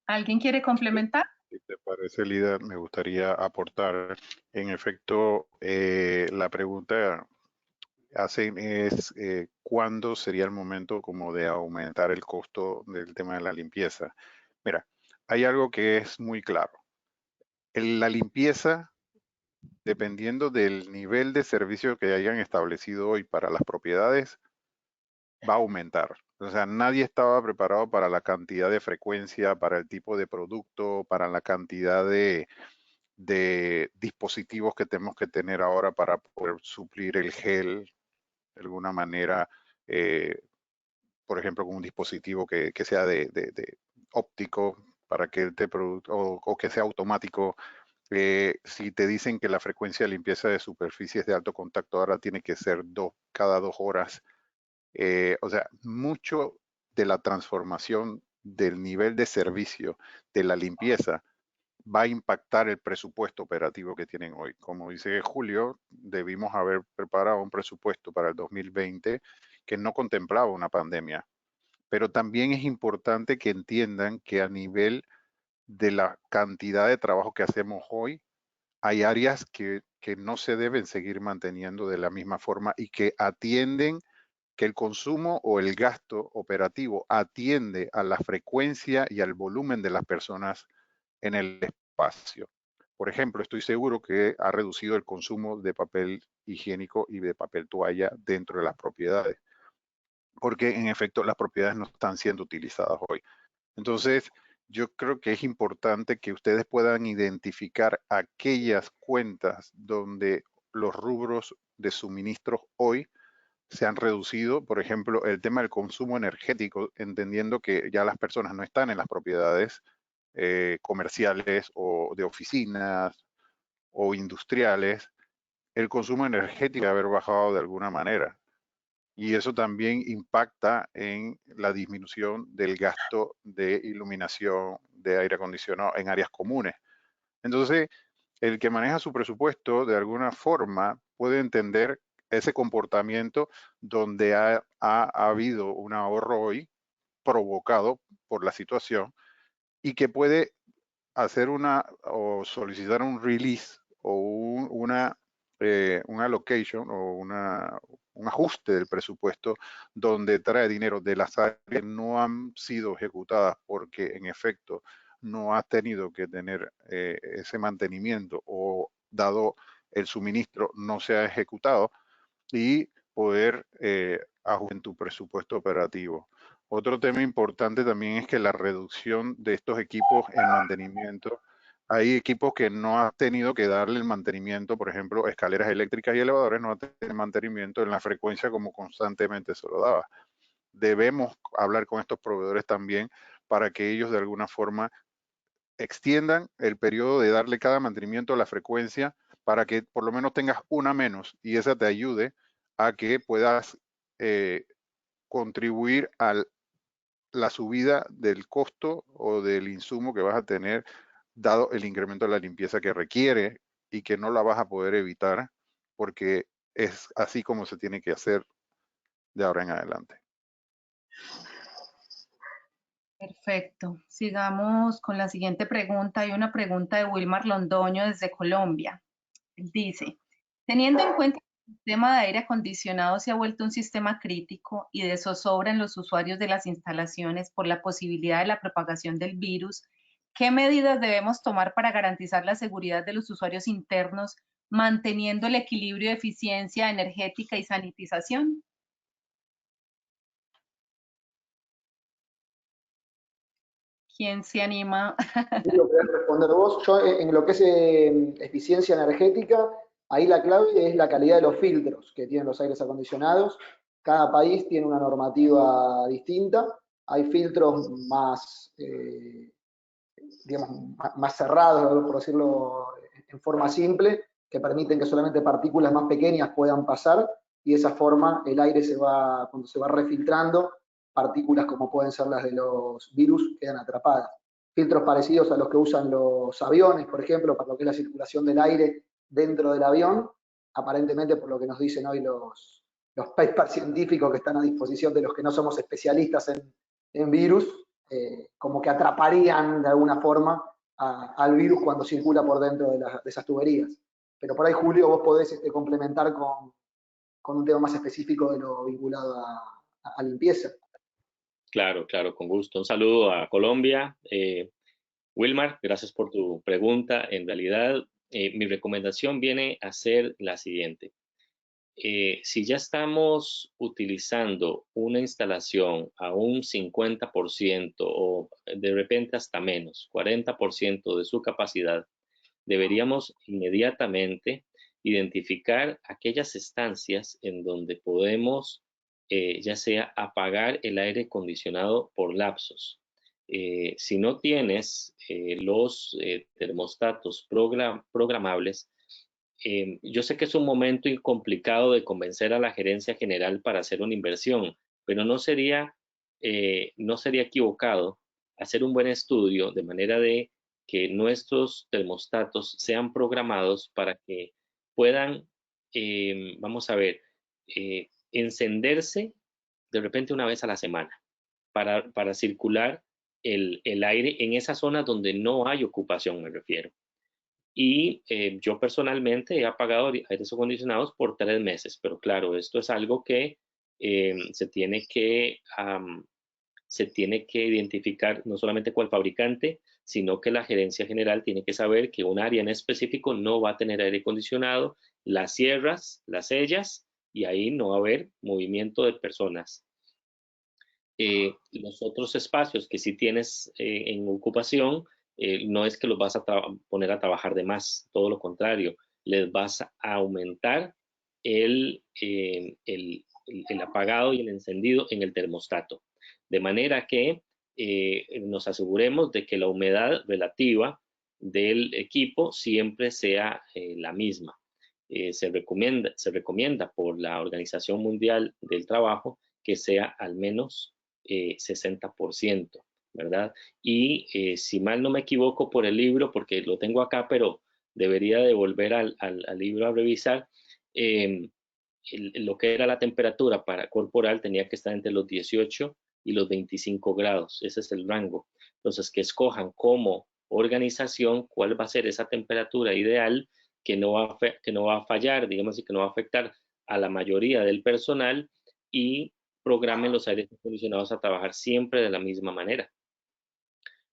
¿Alguien quiere complementar? Si te parece, Lida, me gustaría aportar. En efecto, la pregunta hacen es ¿cuándo sería el momento como de aumentar el costo del tema de la limpieza? Mira, hay algo que es muy claro. La limpieza, dependiendo del nivel de servicio que hayan establecido hoy para las propiedades, va a aumentar. O sea, nadie estaba preparado para la cantidad de frecuencia, para el tipo de producto, para la cantidad de dispositivos que tenemos que tener ahora para poder suplir el gel de alguna manera, por ejemplo, con un dispositivo que sea de óptico para que te o que sea automático. Si te dicen que la frecuencia de limpieza de superficies de alto contacto ahora tiene que ser cada 2 horas, o sea, mucho de la transformación del nivel de servicio de la limpieza va a impactar el presupuesto operativo que tienen hoy. Como dice Julio, debimos haber preparado un presupuesto para el 2020 que no contemplaba una pandemia. Pero también es importante que entiendan que a nivel de la cantidad de trabajo que hacemos hoy, hay áreas que no se deben seguir manteniendo de la misma forma y que atienden que el consumo o el gasto operativo atiende a la frecuencia y al volumen de las personas en el espacio. Por ejemplo, estoy seguro que ha reducido el consumo de papel higiénico y de papel toalla dentro de las propiedades, porque en efecto las propiedades no están siendo utilizadas hoy. Entonces, yo creo que es importante que ustedes puedan identificar aquellas cuentas donde los rubros de suministros hoy se han reducido, por ejemplo, el tema del consumo energético, entendiendo que ya las personas no están en las propiedades comerciales o de oficinas o industriales, el consumo energético debe haber bajado de alguna manera. y eso también impacta en la disminución del gasto de iluminación, de aire acondicionado en áreas comunes. Entonces, el que maneja su presupuesto de alguna forma puede entender ese comportamiento donde ha habido un ahorro hoy provocado por la situación y que puede hacer o solicitar un release o un allocation o un ajuste del presupuesto donde trae dinero de las áreas que no han sido ejecutadas porque en efecto no ha tenido que tener ese mantenimiento o dado el suministro no se ha ejecutado y poder ajustar en tu presupuesto operativo. Otro tema importante también es que la reducción de estos equipos en mantenimiento, hay equipos que no han tenido que darle el mantenimiento, por ejemplo, escaleras eléctricas y elevadores no han tenido mantenimiento en la frecuencia como constantemente se lo daba. Debemos hablar con estos proveedores también para que ellos de alguna forma extiendan el periodo de darle cada mantenimiento a la frecuencia para que por lo menos tengas una menos y esa te ayude a que puedas contribuir a la subida del costo o del insumo que vas a tener dado el incremento de la limpieza que requiere y que no la vas a poder evitar porque es así como se tiene que hacer de ahora en adelante. Perfecto. Sigamos con la siguiente pregunta. Hay una pregunta de Wilmar Londoño desde Colombia. Él dice, teniendo en cuenta que el sistema de aire acondicionado se ha vuelto un sistema crítico y de zozobra en los usuarios de las instalaciones por la posibilidad de la propagación del virus, ¿qué medidas debemos tomar para garantizar la seguridad de los usuarios internos, manteniendo el equilibrio de eficiencia energética y sanitización? ¿Quién se anima? Responder vos. Yo en lo que es eficiencia energética, ahí la clave es la calidad de los filtros que tienen los aires acondicionados. Cada país tiene una normativa distinta. Hay filtros más, digamos, más cerrados, por decirlo en forma simple, que permiten que solamente partículas más pequeñas puedan pasar y de esa forma el aire cuando se va refiltrando, partículas como pueden ser las de los virus quedan atrapadas. Filtros parecidos a los que usan los aviones, por ejemplo, para lo que es la circulación del aire dentro del avión, aparentemente por lo que nos dicen hoy los papers científicos que están a disposición de los que no somos especialistas en virus, como que atraparían de alguna forma al virus cuando circula por dentro de esas tuberías. Pero por ahí, Julio, vos podés complementar con un tema más específico de lo vinculado a limpieza. Claro, claro, con gusto. Un saludo a Colombia. Wilmar, gracias por tu pregunta. En realidad, mi recomendación viene a ser la siguiente. Si ya estamos utilizando una instalación a un 50% o de repente hasta menos, 40% de su capacidad, deberíamos inmediatamente identificar aquellas estancias en donde podemos ya sea apagar el aire acondicionado por lapsos. Si no tienes los termostatos programables, yo sé que es un momento complicado de convencer a la gerencia general para hacer una inversión, pero no sería equivocado hacer un buen estudio de manera de que nuestros termostatos sean programados para que puedan, vamos a ver, encenderse de repente una vez a la semana para circular el aire en esa zona donde no hay ocupación, me refiero. Y yo personalmente he apagado aires acondicionados por 3 meses, pero claro, esto es algo que se tiene que identificar no solamente con el fabricante, sino que la gerencia general tiene que saber que un área en específico no va a tener aire acondicionado, las cierras, las sellas y ahí no va a haber movimiento de personas. Los otros espacios que sí tienes en ocupación, no es que los vas a poner a trabajar de más, todo lo contrario, les vas a aumentar el apagado y el encendido en el termostato, de manera que nos aseguremos de que la humedad relativa del equipo siempre sea la misma. se recomienda por la Organización Mundial del Trabajo que sea al menos 60%, ¿verdad? Y si mal no me equivoco por el libro, porque lo tengo acá, pero debería de volver al libro a revisar, lo que era la temperatura corporal tenía que estar entre los 18 y los 25 grados. Ese es el rango. Entonces, que escojan como organización cuál va a ser esa temperatura ideal que no va a fallar, digamos así, que no va a afectar a la mayoría del personal, y programen los aires acondicionados a trabajar siempre de la misma manera.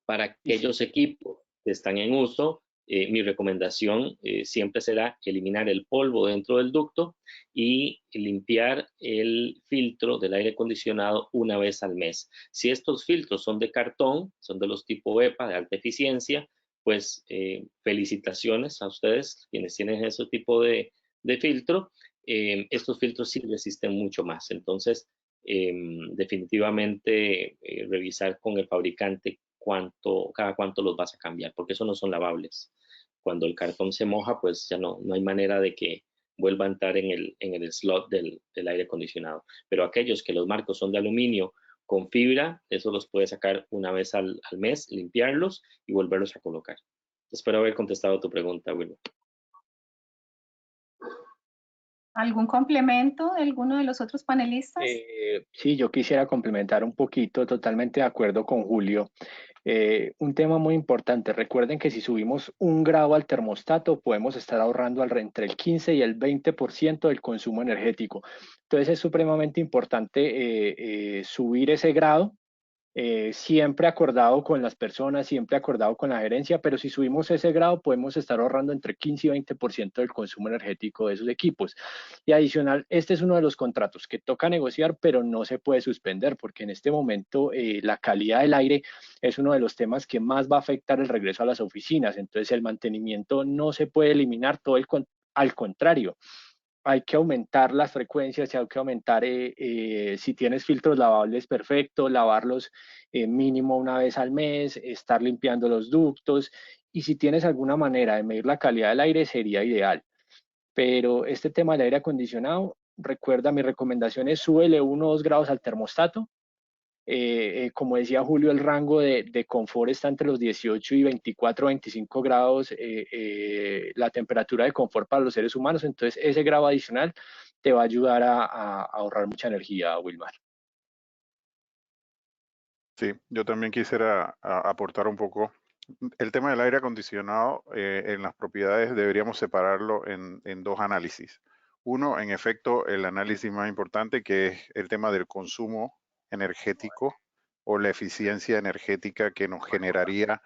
Para aquellos equipos que están en uso, mi recomendación siempre será eliminar el polvo dentro del ducto y limpiar el filtro del aire acondicionado una vez al mes. Si estos filtros son de cartón, son de los tipo EPA de alta eficiencia, pues felicitaciones a ustedes quienes tienen ese tipo de filtro. Estos filtros sí resisten mucho más. Entonces, definitivamente revisar con el fabricante cada cuánto los vas a cambiar, porque eso no son lavables. Cuando el cartón se moja, pues ya no hay manera de que vuelva a entrar en el slot del aire acondicionado. Pero aquellos que los marcos son de aluminio con fibra, eso los puedes sacar una vez al mes, limpiarlos y volverlos a colocar. Espero haber contestado tu pregunta, Wilma. ¿Algún complemento de alguno de los otros panelistas? Sí, yo quisiera complementar un poquito, totalmente de acuerdo con Julio. Un tema muy importante, recuerden que si subimos 1 grado al termostato, podemos estar ahorrando entre el 15 y el 20% del consumo energético. Entonces es supremamente importante subir ese grado, siempre acordado con las personas, siempre acordado con la gerencia, pero si subimos ese grado podemos estar ahorrando entre 15 y 20% del consumo energético de esos equipos. Y adicional, este es uno de los contratos que toca negociar, pero no se puede suspender, porque en este momento la calidad del aire es uno de los temas que más va a afectar el regreso a las oficinas. Entonces el mantenimiento no se puede eliminar, al contrario. Hay que aumentar las frecuencias, hay que aumentar, si tienes filtros lavables, perfecto, lavarlos mínimo una vez al mes, estar limpiando los ductos, y si tienes alguna manera de medir la calidad del aire sería ideal. Pero este tema del aire acondicionado, recuerda, mi recomendación es súbele 1 o 2 grados al termostato. Como decía Julio, el rango de confort está entre los 18 y 24, 25 grados, la temperatura de confort para los seres humanos. Entonces, ese grado adicional te va a ayudar a ahorrar mucha energía, Wilmar. Sí, yo también quisiera aportar un poco. El tema del aire acondicionado en las propiedades deberíamos separarlo en 2 análisis. Uno, en efecto, el análisis más importante, que es el tema del consumo energético o la eficiencia energética que nos generaría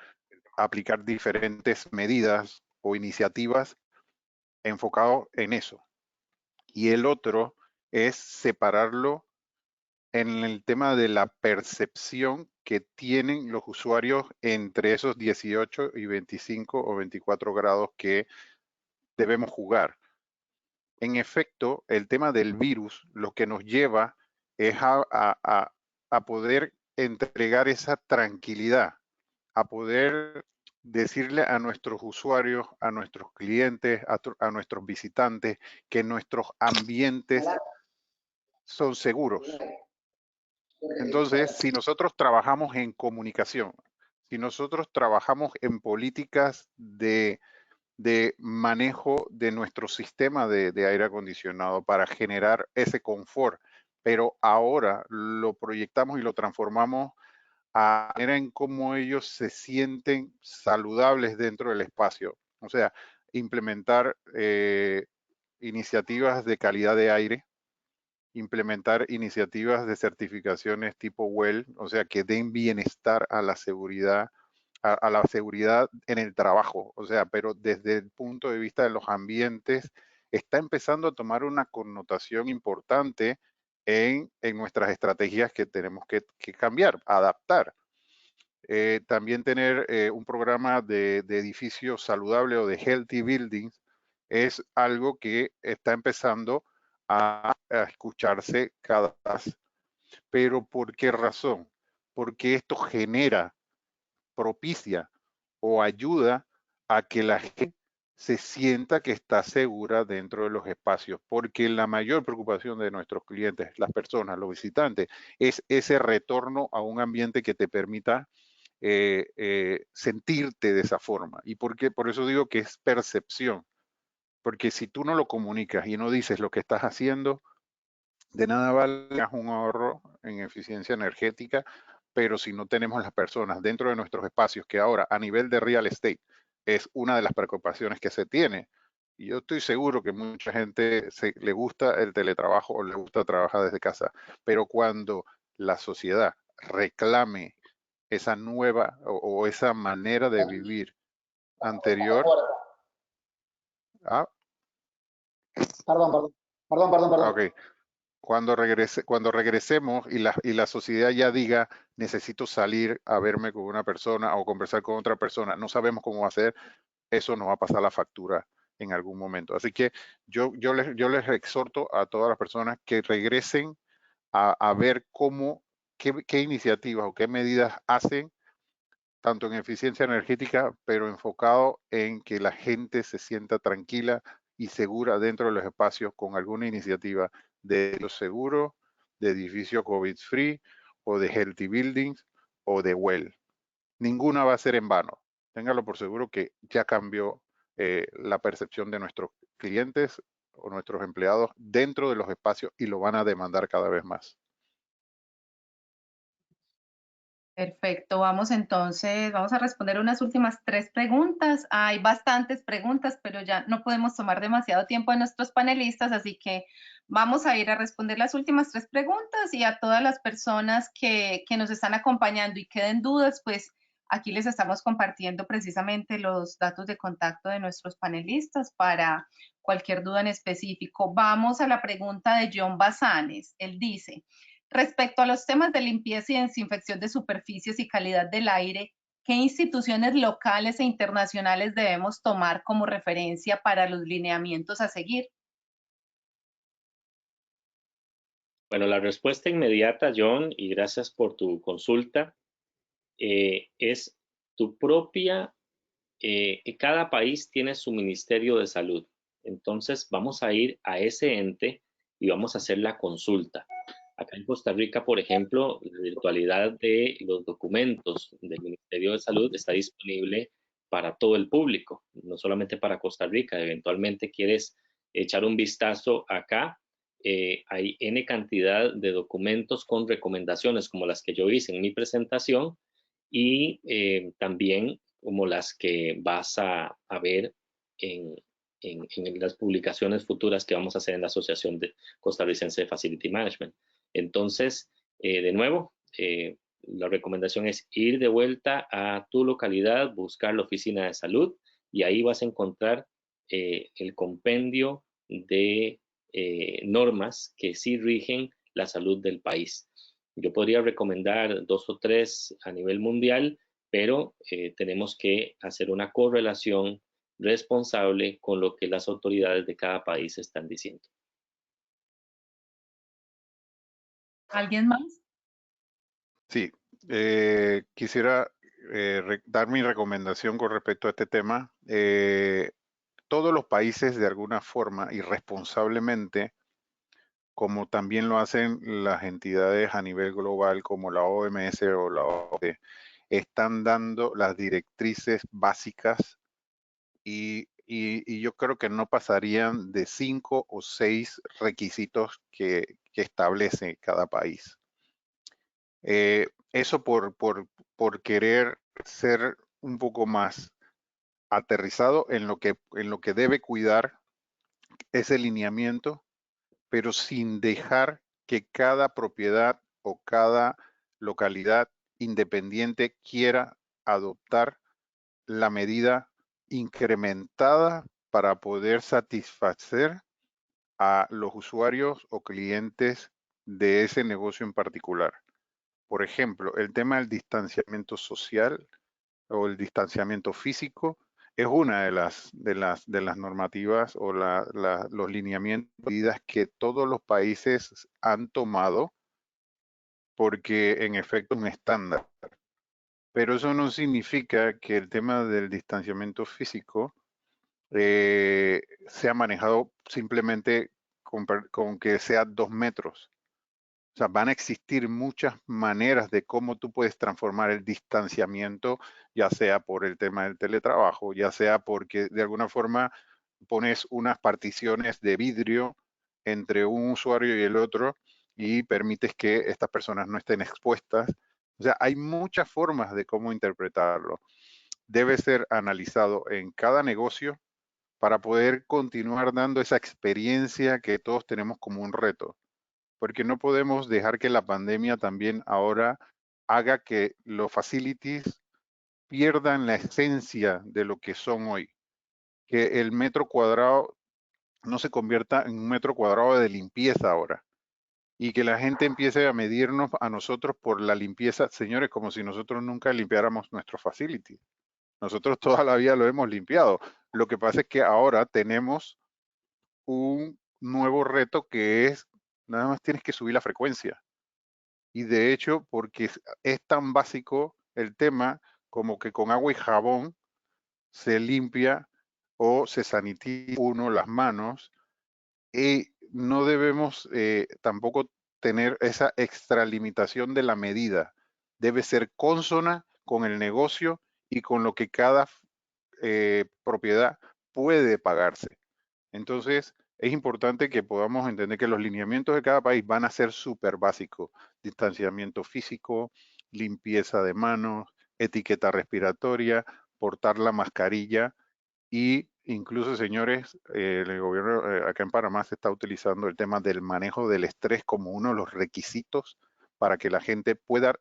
aplicar diferentes medidas o iniciativas enfocado en eso. Y el otro es separarlo en el tema de la percepción que tienen los usuarios entre esos 18 y 25 o 24 grados que debemos jugar. En efecto, el tema del virus lo que nos lleva es a poder entregar esa tranquilidad, a poder decirle a nuestros usuarios, a nuestros clientes, a nuestros visitantes, que nuestros ambientes son seguros. Entonces, si nosotros trabajamos en comunicación, si nosotros trabajamos en políticas de manejo de nuestro sistema de aire acondicionado para generar ese confort, pero ahora lo proyectamos y lo transformamos a manera en cómo ellos se sienten saludables dentro del espacio. O sea, implementar iniciativas de calidad de aire, implementar iniciativas de certificaciones tipo WELL, o sea, que den bienestar a la seguridad, a la seguridad en el trabajo, o sea, pero desde el punto de vista de los ambientes, está empezando a tomar una connotación importante en nuestras estrategias que tenemos que cambiar, adaptar. También tener un programa de edificio saludable o de healthy buildings es algo que está empezando a escucharse cada vez. ¿Pero por qué razón? Porque esto propicia o ayuda a que la gente se sienta que está segura dentro de los espacios, porque la mayor preocupación de nuestros clientes, las personas, los visitantes, es ese retorno a un ambiente que te permita sentirte de esa forma. ¿Y por qué? Por eso digo que es percepción, porque si tú no lo comunicas y no dices lo que estás haciendo, de nada vale un ahorro en eficiencia energética, pero si no tenemos las personas dentro de nuestros espacios, que ahora a nivel de real estate es una de las preocupaciones que se tiene, y yo estoy seguro que mucha gente le gusta el teletrabajo o le gusta trabajar desde casa, pero cuando la sociedad reclame esa nueva o esa manera de vivir anterior. Ah, Perdón. ok. Cuando regresemos y la sociedad ya diga, necesito salir a verme con una persona o conversar con otra persona, no sabemos cómo va a ser, eso nos va a pasar la factura en algún momento. Así que yo les exhorto a todas las personas que regresen a ver qué iniciativas o qué medidas hacen, tanto en eficiencia energética, pero enfocado en que la gente se sienta tranquila y segura dentro de los espacios con alguna iniciativa de seguro, de edificio COVID-free o de healthy buildings o de well. Ninguna va a ser en vano. Téngalo por seguro que ya cambió la percepción de nuestros clientes o nuestros empleados dentro de los espacios y lo van a demandar cada vez más. Perfecto, vamos a responder unas últimas 3 preguntas. Hay bastantes preguntas, pero ya no podemos tomar demasiado tiempo a nuestros panelistas, así que vamos a ir a responder las últimas 3 preguntas y a todas las personas que nos están acompañando y queden dudas, pues aquí les estamos compartiendo precisamente los datos de contacto de nuestros panelistas para cualquier duda en específico. Vamos a la pregunta de John Bazanes. Él dice: respecto a los temas de limpieza y desinfección de superficies y calidad del aire, ¿qué instituciones locales e internacionales debemos tomar como referencia para los lineamientos a seguir? Bueno, la respuesta inmediata, John, y gracias por tu consulta, es tu propia, cada país tiene su Ministerio de Salud. Entonces vamos a ir a ese ente y vamos a hacer la consulta. Acá en Costa Rica, por ejemplo, la virtualidad de los documentos del Ministerio de Salud está disponible para todo el público, no solamente para Costa Rica. Eventualmente quieres echar un vistazo acá, hay N cantidad de documentos con recomendaciones como las que yo hice en mi presentación y también como las que vas a ver en las publicaciones futuras que vamos a hacer en la Asociación Costarricense de Facility Management. Entonces, de nuevo, la recomendación es ir de vuelta a tu localidad, buscar la oficina de salud y ahí vas a encontrar el compendio de normas que sí rigen la salud del país. Yo podría recomendar 2 o 3 a nivel mundial, pero tenemos que hacer una correlación responsable con lo que las autoridades de cada país están diciendo. ¿Alguien más? Sí, quisiera dar mi recomendación con respecto a este tema. Todos los países de alguna forma y responsablemente, como también lo hacen las entidades a nivel global como la OMS o la OCDE, están dando las directrices básicas y yo creo que no pasarían de 5 o 6 requisitos que establece cada país. Eso por querer ser un poco más aterrizado en lo que debe cuidar ese lineamiento, pero sin dejar que cada propiedad o cada localidad independiente quiera adoptar la medida incrementada para poder satisfacer a los usuarios o clientes de ese negocio en particular. Por ejemplo, el tema del distanciamiento social o el distanciamiento físico es una de las normativas o los lineamientos, medidas que todos los países han tomado porque en efecto es un estándar. Pero eso no significa que el tema del distanciamiento físico sea manejado simplemente con que sea 2 metros. O sea, van a existir muchas maneras de cómo tú puedes transformar el distanciamiento, ya sea por el tema del teletrabajo, ya sea porque de alguna forma pones unas particiones de vidrio entre un usuario y el otro y permites que estas personas no estén expuestas. O sea, hay muchas formas de cómo interpretarlo. Debe ser analizado en cada negocio para poder continuar dando esa experiencia que todos tenemos como un reto. Porque no podemos dejar que la pandemia también ahora haga que los facilities pierdan la esencia de lo que son hoy. Que el metro cuadrado no se convierta en un metro cuadrado de limpieza ahora. Y que la gente empiece a medirnos a nosotros por la limpieza, señores, como si nosotros nunca limpiáramos nuestro facility. Nosotros toda la vida lo hemos limpiado. Lo que pasa es que ahora tenemos un nuevo reto que es, nada más tienes que subir la frecuencia. Y de hecho, porque es tan básico el tema como que con agua y jabón se limpia o se sanitiza uno las manos, y no debemos tampoco tener esa extralimitación de la medida. Debe ser consona con el negocio y con lo que cada propiedad puede pagarse. Entonces, es importante que podamos entender que los lineamientos de cada país van a ser súper básicos. Distanciamiento físico, limpieza de manos, etiqueta respiratoria, portar la mascarilla y incluso, señores, el gobierno acá en Panamá se está utilizando el tema del manejo del estrés como uno de los requisitos para que la gente pueda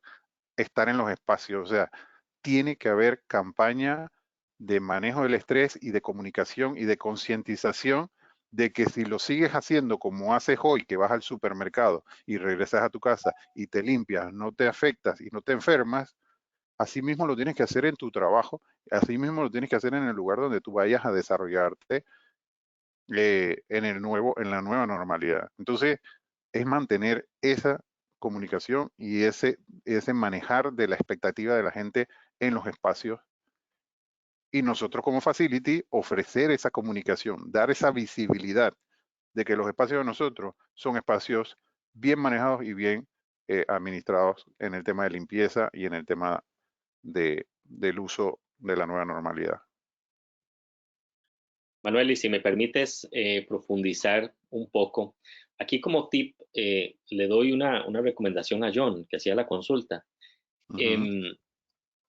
estar en los espacios. O sea, tiene que haber campaña de manejo del estrés y de comunicación y de concientización de que si lo sigues haciendo como haces hoy, que vas al supermercado y regresas a tu casa y te limpias, no te afectas y no te enfermas, así mismo lo tienes que hacer en tu trabajo, así mismo lo tienes que hacer en el lugar donde tú vayas a desarrollarte en la nueva normalidad. Entonces, es mantener esa comunicación y ese manejar de la expectativa de la gente en los espacios. Y nosotros como Facility ofrecer esa comunicación, dar esa visibilidad de que los espacios de nosotros son espacios bien manejados y bien administrados en el tema de limpieza y en el tema del uso de la nueva normalidad. Manuel, y si me permites profundizar un poco, aquí como tip le doy una recomendación a John, que hacía la consulta.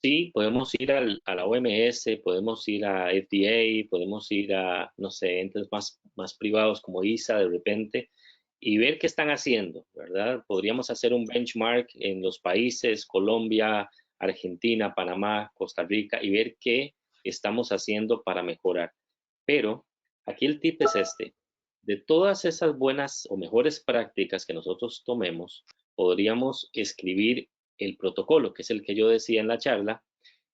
Sí, podemos ir a la OMS, podemos ir a FDA, podemos ir a, no sé, entes más privados como ISA de repente y ver qué están haciendo, ¿verdad? Podríamos hacer un benchmark en los países, Colombia, Argentina, Panamá, Costa Rica, y ver qué estamos haciendo para mejorar. Pero aquí el tip es este. De todas esas buenas o mejores prácticas que nosotros tomemos, podríamos escribir el protocolo, que es el que yo decía en la charla,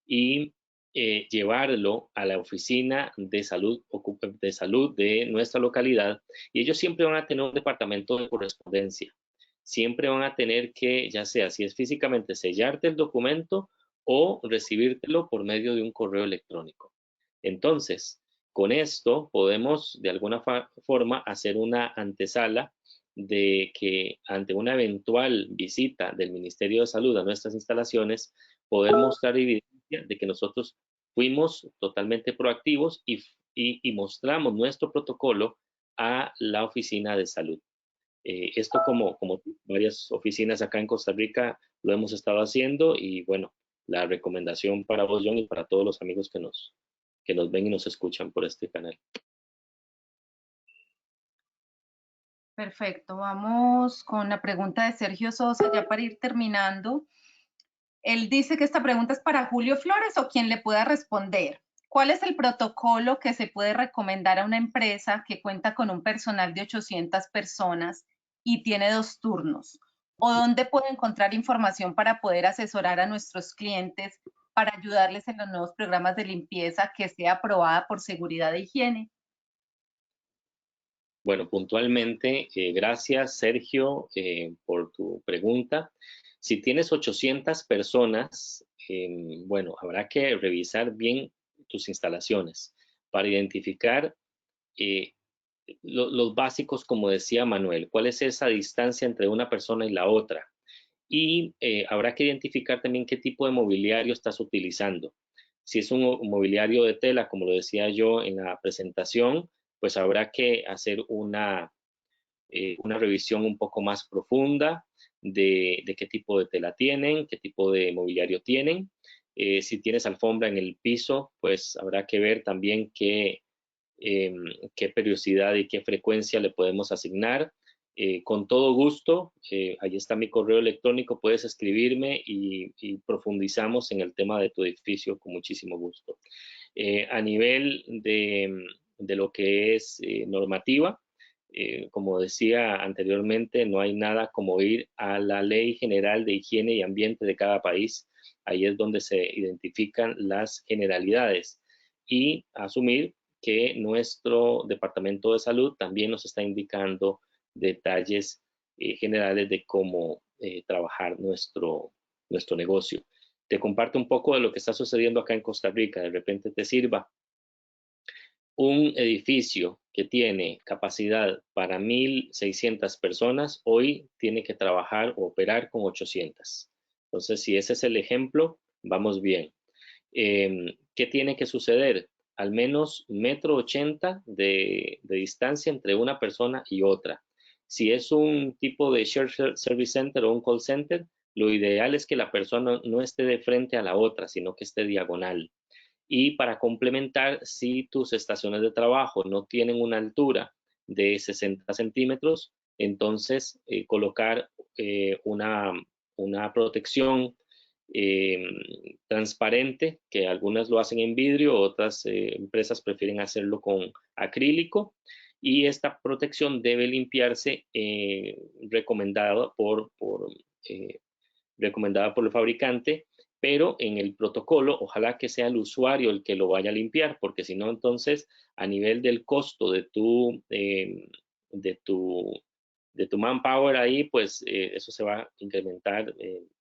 y llevarlo a la oficina de salud de nuestra localidad, y ellos siempre van a tener un departamento de correspondencia. Siempre van a tener que, ya sea si es físicamente sellarte el documento o recibírtelo por medio de un correo electrónico. Entonces, con esto podemos de alguna forma hacer una antesala de que ante una eventual visita del Ministerio de Salud a nuestras instalaciones, poder mostrar evidencia de que nosotros fuimos totalmente proactivos y mostramos nuestro protocolo a la oficina de salud. Esto como varias oficinas acá en Costa Rica lo hemos estado haciendo, y bueno, la recomendación para vos, John, y para todos los amigos que nos ven y nos escuchan por este canal. Perfecto, vamos con la pregunta de Sergio Sosa ya para ir terminando. Él dice que esta pregunta es para Julio Flores o quien le pueda responder. ¿Cuál es el protocolo que se puede recomendar a una empresa que cuenta con un personal de 800 personas y tiene 2 turnos? ¿O dónde puede encontrar información para poder asesorar a nuestros clientes para ayudarles en los nuevos programas de limpieza que sea aprobada por seguridad e higiene? Bueno, puntualmente, gracias Sergio por tu pregunta. Si tienes 800 personas, bueno, habrá que revisar bien tus instalaciones, para identificar los básicos, como decía Manuel, cuál es esa distancia entre una persona y la otra. Y habrá que identificar también qué tipo de mobiliario estás utilizando. Si es un mobiliario de tela, como lo decía yo en la presentación, pues habrá que hacer una revisión un poco más profunda de qué tipo de tela tienen, qué tipo de mobiliario tienen. Si tienes alfombra en el piso, pues habrá que ver también qué periodicidad y qué frecuencia le podemos asignar. Con todo gusto, ahí está mi correo electrónico, puedes escribirme y profundizamos en el tema de tu edificio con muchísimo gusto. A nivel de lo que es normativa, como decía anteriormente, no hay nada como ir a la Ley General de Higiene y Ambiente de cada país. Ahí es donde se identifican las generalidades y asumir que nuestro Departamento de Salud también nos está indicando detalles generales de cómo trabajar nuestro negocio. Te comparto un poco de lo que está sucediendo acá en Costa Rica, de repente te sirva. Un edificio que tiene capacidad para 1.600 personas, hoy tiene que trabajar o operar con 800. Entonces, si ese es el ejemplo, vamos bien. ¿Qué tiene que suceder? Al menos 1,80 m de distancia entre una persona y otra. Si es un tipo de Shared Service Center o un call center, lo ideal es que la persona no esté de frente a la otra, sino que esté diagonal. Y para complementar, si tus estaciones de trabajo no tienen una altura de 60 centímetros, entonces colocar una protección transparente, que algunas lo hacen en vidrio, otras empresas prefieren hacerlo con acrílico, y esta protección debe limpiarse recomendada por el fabricante, pero en el protocolo ojalá que sea el usuario el que lo vaya a limpiar, porque si no, entonces a nivel del costo de tu manpower ahí, pues eso se va a incrementar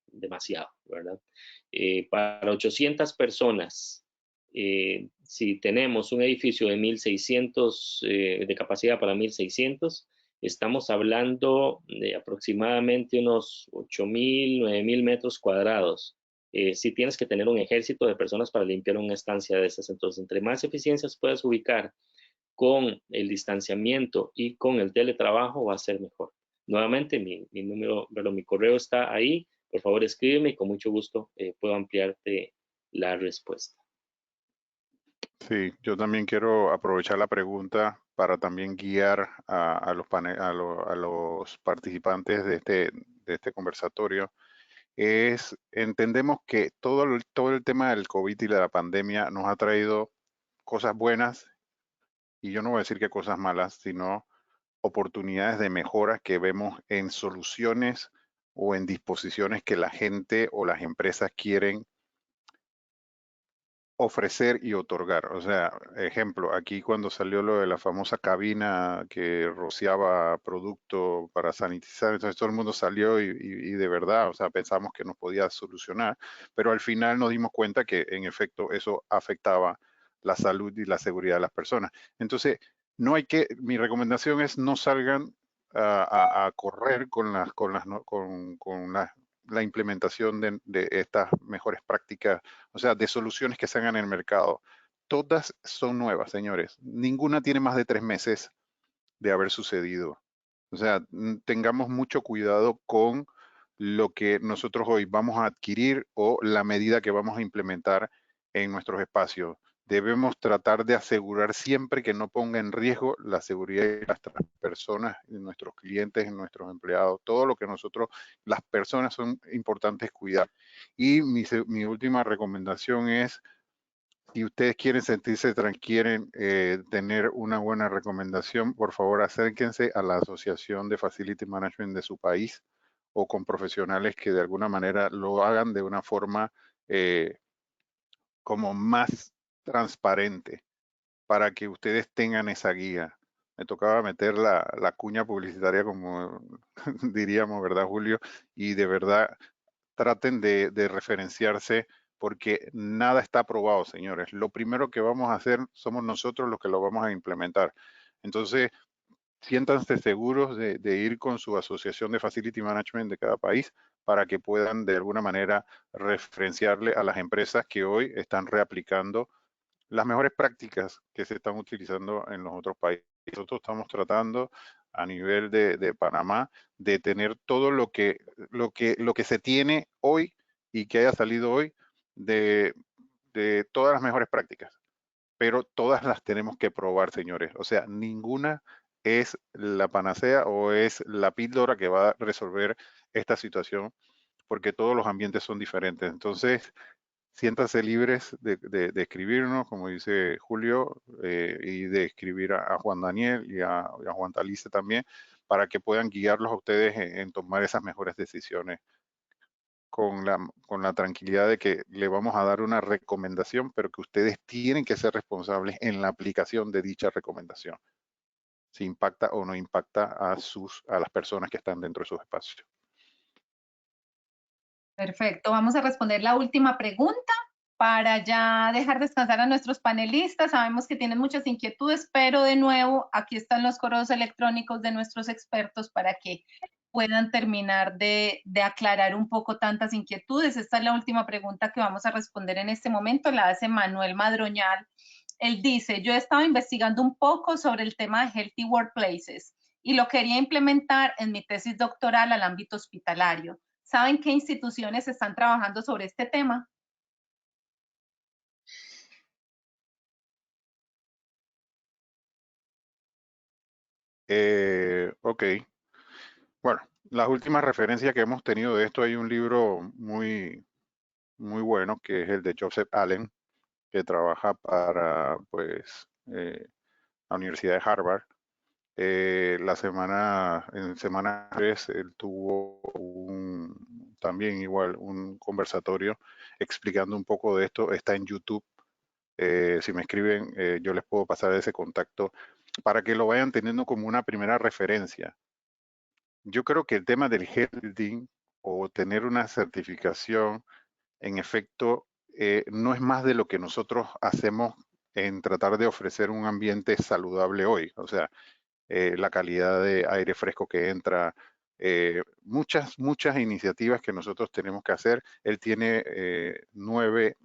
demasiado, ¿verdad? Para 800 personas, si tenemos un edificio de 1.600, de capacidad para 1.600, estamos hablando de aproximadamente unos 8.000, 9.000 metros cuadrados. Si tienes que tener un ejército de personas para limpiar una estancia de esas, entonces entre más eficiencias puedas ubicar con el distanciamiento y con el teletrabajo, va a ser mejor. Nuevamente, mi número, pero mi correo está ahí. Por favor, escríbeme y con mucho gusto puedo ampliarte la respuesta. Sí, yo también quiero aprovechar la pregunta para también guiar a los participantes de este conversatorio. Entendemos que todo el tema del COVID y de la pandemia nos ha traído cosas buenas, y yo no voy a decir que cosas malas, sino oportunidades de mejora que vemos en soluciones o en disposiciones que la gente o las empresas quieren ofrecer y otorgar. O sea, ejemplo, aquí cuando salió lo de la famosa cabina que rociaba producto para sanitizar, entonces todo el mundo salió y de verdad, o sea, pensamos que nos podía solucionar, pero al final nos dimos cuenta que en efecto eso afectaba la salud y la seguridad de las personas. Entonces, mi recomendación es no salgan a correr con la implementación de estas mejores prácticas, o sea, de soluciones que se hagan en el mercado. Todas son nuevas, señores. Ninguna tiene más de 3 meses de haber sucedido. O sea, tengamos mucho cuidado con lo que nosotros hoy vamos a adquirir o la medida que vamos a implementar en nuestros espacios. Debemos tratar de asegurar siempre que no ponga en riesgo la seguridad de nuestras personas, de nuestros clientes, de nuestros empleados. Todo lo que las personas son importantes cuidar. Y mi última recomendación es, si ustedes quieren sentirse tranquilos, tener una buena recomendación, por favor acérquense a la Asociación de Facility Management de su país o con profesionales que de alguna manera lo hagan de una forma como más transparente para que ustedes tengan esa guía. Me tocaba meter la cuña publicitaria, como diríamos, ¿verdad, Julio? Y de verdad traten de referenciarse porque nada está aprobado, señores. Lo primero que vamos a hacer somos nosotros los que lo vamos a implementar. Entonces, siéntanse seguros de ir con su asociación de Facility Management de cada país para que puedan de alguna manera referenciarle a las empresas que hoy están reaplicando las mejores prácticas que se están utilizando en los otros países. Nosotros estamos tratando a nivel de Panamá de tener todo lo que se tiene hoy y que haya salido hoy de todas las mejores prácticas. Pero todas las tenemos que probar, señores. O sea, ninguna es la panacea o es la píldora que va a resolver esta situación, porque todos los ambientes son diferentes. Entonces, siéntanse libres de escribirnos, como dice Julio, y de escribir a Juan Daniel y a Juan Talice también, para que puedan guiarlos a ustedes en tomar esas mejores decisiones con la tranquilidad de que le vamos a dar una recomendación, pero que ustedes tienen que ser responsables en la aplicación de dicha recomendación, si impacta o no impacta a las personas que están dentro de sus espacios. Perfecto, vamos a responder la última pregunta para ya dejar descansar a nuestros panelistas. Sabemos que tienen muchas inquietudes, pero de nuevo, aquí están los correos electrónicos de nuestros expertos para que puedan terminar de aclarar un poco tantas inquietudes. Esta es la última pregunta que vamos a responder en este momento, la hace Manuel Madroñal. Él dice, yo he estado investigando un poco sobre el tema de Healthy Workplaces y lo quería implementar en mi tesis doctoral al ámbito hospitalario. ¿Saben qué instituciones están trabajando sobre este tema? Ok. Bueno, las últimas referencias que hemos tenido de esto, hay un libro muy bueno que es el de Joseph Allen, que trabaja para pues la Universidad de Harvard. En semana 3 él tuvo también igual un conversatorio explicando un poco de esto. Está en YouTube. Si me escriben, yo les puedo pasar ese contacto para que lo vayan teniendo como una primera referencia. Yo creo que el tema del healthy o tener una certificación, en efecto, no es más de lo que nosotros hacemos en tratar de ofrecer un ambiente saludable hoy. O sea, la calidad de aire fresco que entra, muchas iniciativas que nosotros tenemos que hacer. Él tiene 9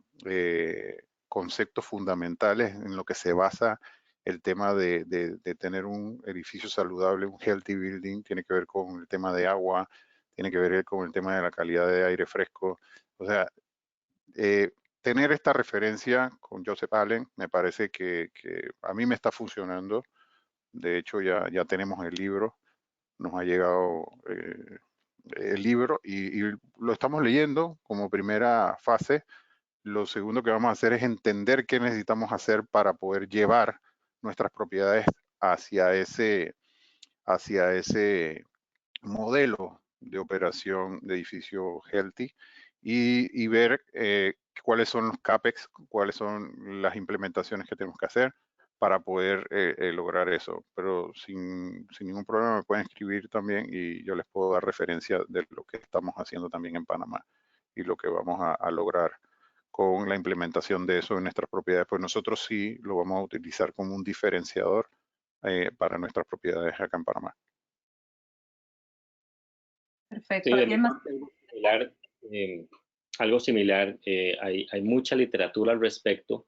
conceptos fundamentales en lo que se basa el tema de tener un edificio saludable, un healthy building. Tiene que ver con el tema de agua, tiene que ver con el tema de la calidad de aire fresco. O sea, tener esta referencia con Joseph Allen me parece que a mí me está funcionando. De hecho, ya tenemos el libro, nos ha llegado el libro y lo estamos leyendo como primera fase. Lo segundo que vamos a hacer es entender qué necesitamos hacer para poder llevar nuestras propiedades hacia ese modelo de operación de edificio healthy y ver cuáles son los CAPEX, cuáles son las implementaciones que tenemos que hacer para poder lograr eso. Pero sin ningún problema me pueden escribir también y yo les puedo dar referencia de lo que estamos haciendo también en Panamá y lo que vamos a lograr con la implementación de eso en nuestras propiedades. Pues nosotros sí lo vamos a utilizar como un diferenciador para nuestras propiedades acá en Panamá. Perfecto. Sí, ¿Alguien más? Algo similar, hay mucha literatura al respecto.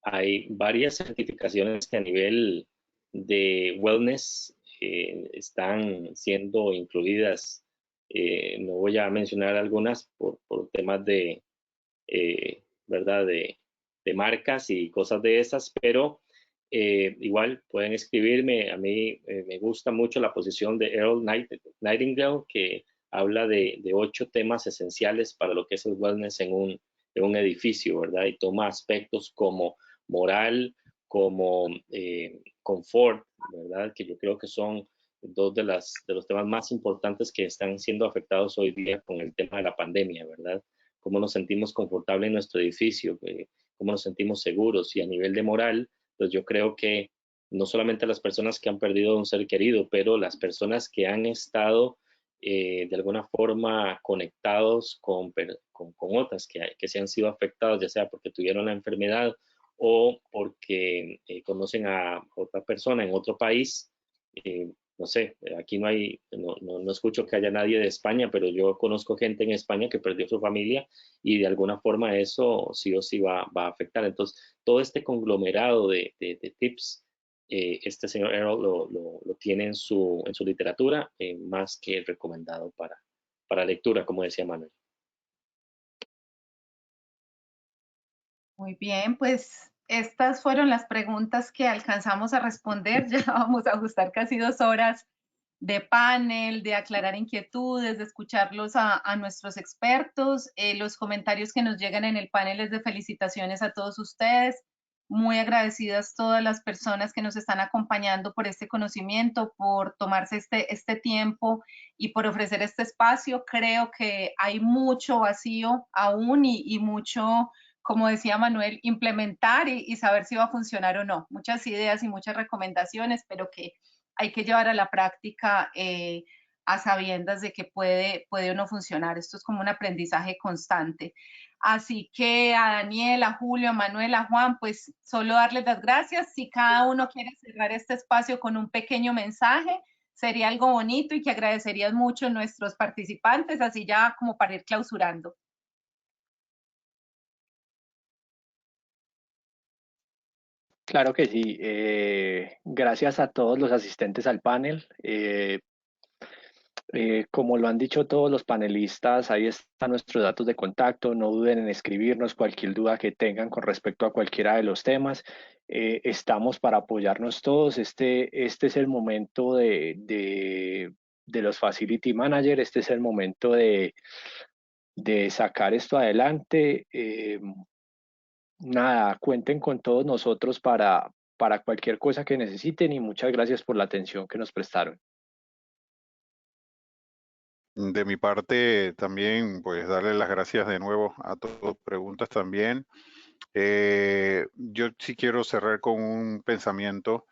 Hay varias certificaciones que a nivel de wellness están siendo incluidas. No voy a mencionar algunas por temas de, ¿verdad? De marcas y cosas de esas, pero igual pueden escribirme. A mí me gusta mucho la posición de Earl Nightingale, que habla de 8 temas esenciales para lo que es el wellness en un edificio, ¿verdad? Y toma aspectos como moral, como confort, ¿verdad? Que yo creo que son dos de los temas más importantes que están siendo afectados hoy día con el tema de la pandemia, ¿verdad? Cómo nos sentimos confortables en nuestro edificio, cómo nos sentimos seguros, y a nivel de moral, pues yo creo que no solamente las personas que han perdido un ser querido, pero las personas que han estado de alguna forma conectados con otras que se han sido afectadas, ya sea porque tuvieron la enfermedad o porque conocen a otra persona en otro país. No sé, aquí no escucho que haya nadie de España, pero yo conozco gente en España que perdió su familia y de alguna forma eso sí o sí va a afectar. Entonces, todo este conglomerado de tips, este señor Errol lo tiene en su literatura, más que recomendado para lectura, como decía Manuel. Muy bien, pues estas fueron las preguntas que alcanzamos a responder. Ya vamos a ajustar casi 2 horas de panel, de aclarar inquietudes, de escucharlos a nuestros expertos. Los comentarios que nos llegan en el panel es de felicitaciones a todos ustedes. Muy agradecidas todas las personas que nos están acompañando por este conocimiento, por tomarse este tiempo y por ofrecer este espacio. Creo que hay mucho vacío aún y mucho, como decía Manuel, implementar y saber si va a funcionar o no. Muchas ideas y muchas recomendaciones, pero que hay que llevar a la práctica a sabiendas de que puede o no funcionar. Esto es como un aprendizaje constante. Así que a Daniel, a Julio, a Manuel, a Juan, pues solo darles las gracias. Si cada uno quiere cerrar este espacio con un pequeño mensaje, sería algo bonito y que agradecerían mucho a nuestros participantes, así ya como para ir clausurando. Claro que sí. Gracias a todos los asistentes al panel. Como lo han dicho todos los panelistas, ahí están nuestros datos de contacto. No duden en escribirnos cualquier duda que tengan con respecto a cualquiera de los temas. Estamos para apoyarnos todos. Este es el momento de los Facility Manager. Este es el momento de sacar esto adelante. Nada, cuenten con todos nosotros para cualquier cosa que necesiten y muchas gracias por la atención que nos prestaron. De mi parte, también, pues darle las gracias de nuevo a todos. Preguntas también. Yo sí quiero cerrar con un pensamiento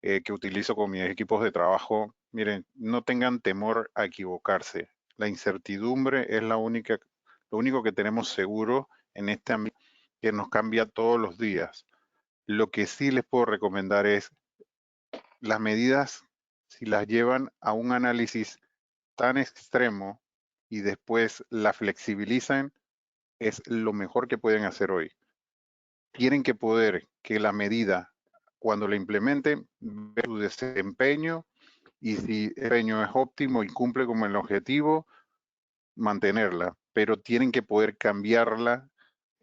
que utilizo con mis equipos de trabajo. Miren, no tengan temor a equivocarse. La incertidumbre es lo único que tenemos seguro en este ambiente que nos cambia todos los días. Lo que sí les puedo recomendar es las medidas, si las llevan a un análisis tan extremo y después la flexibilizan, es lo mejor que pueden hacer hoy. Tienen que poder que la medida, cuando la implementen, ver su desempeño y si el desempeño es óptimo y cumple con el objetivo, mantenerla, pero tienen que poder cambiarla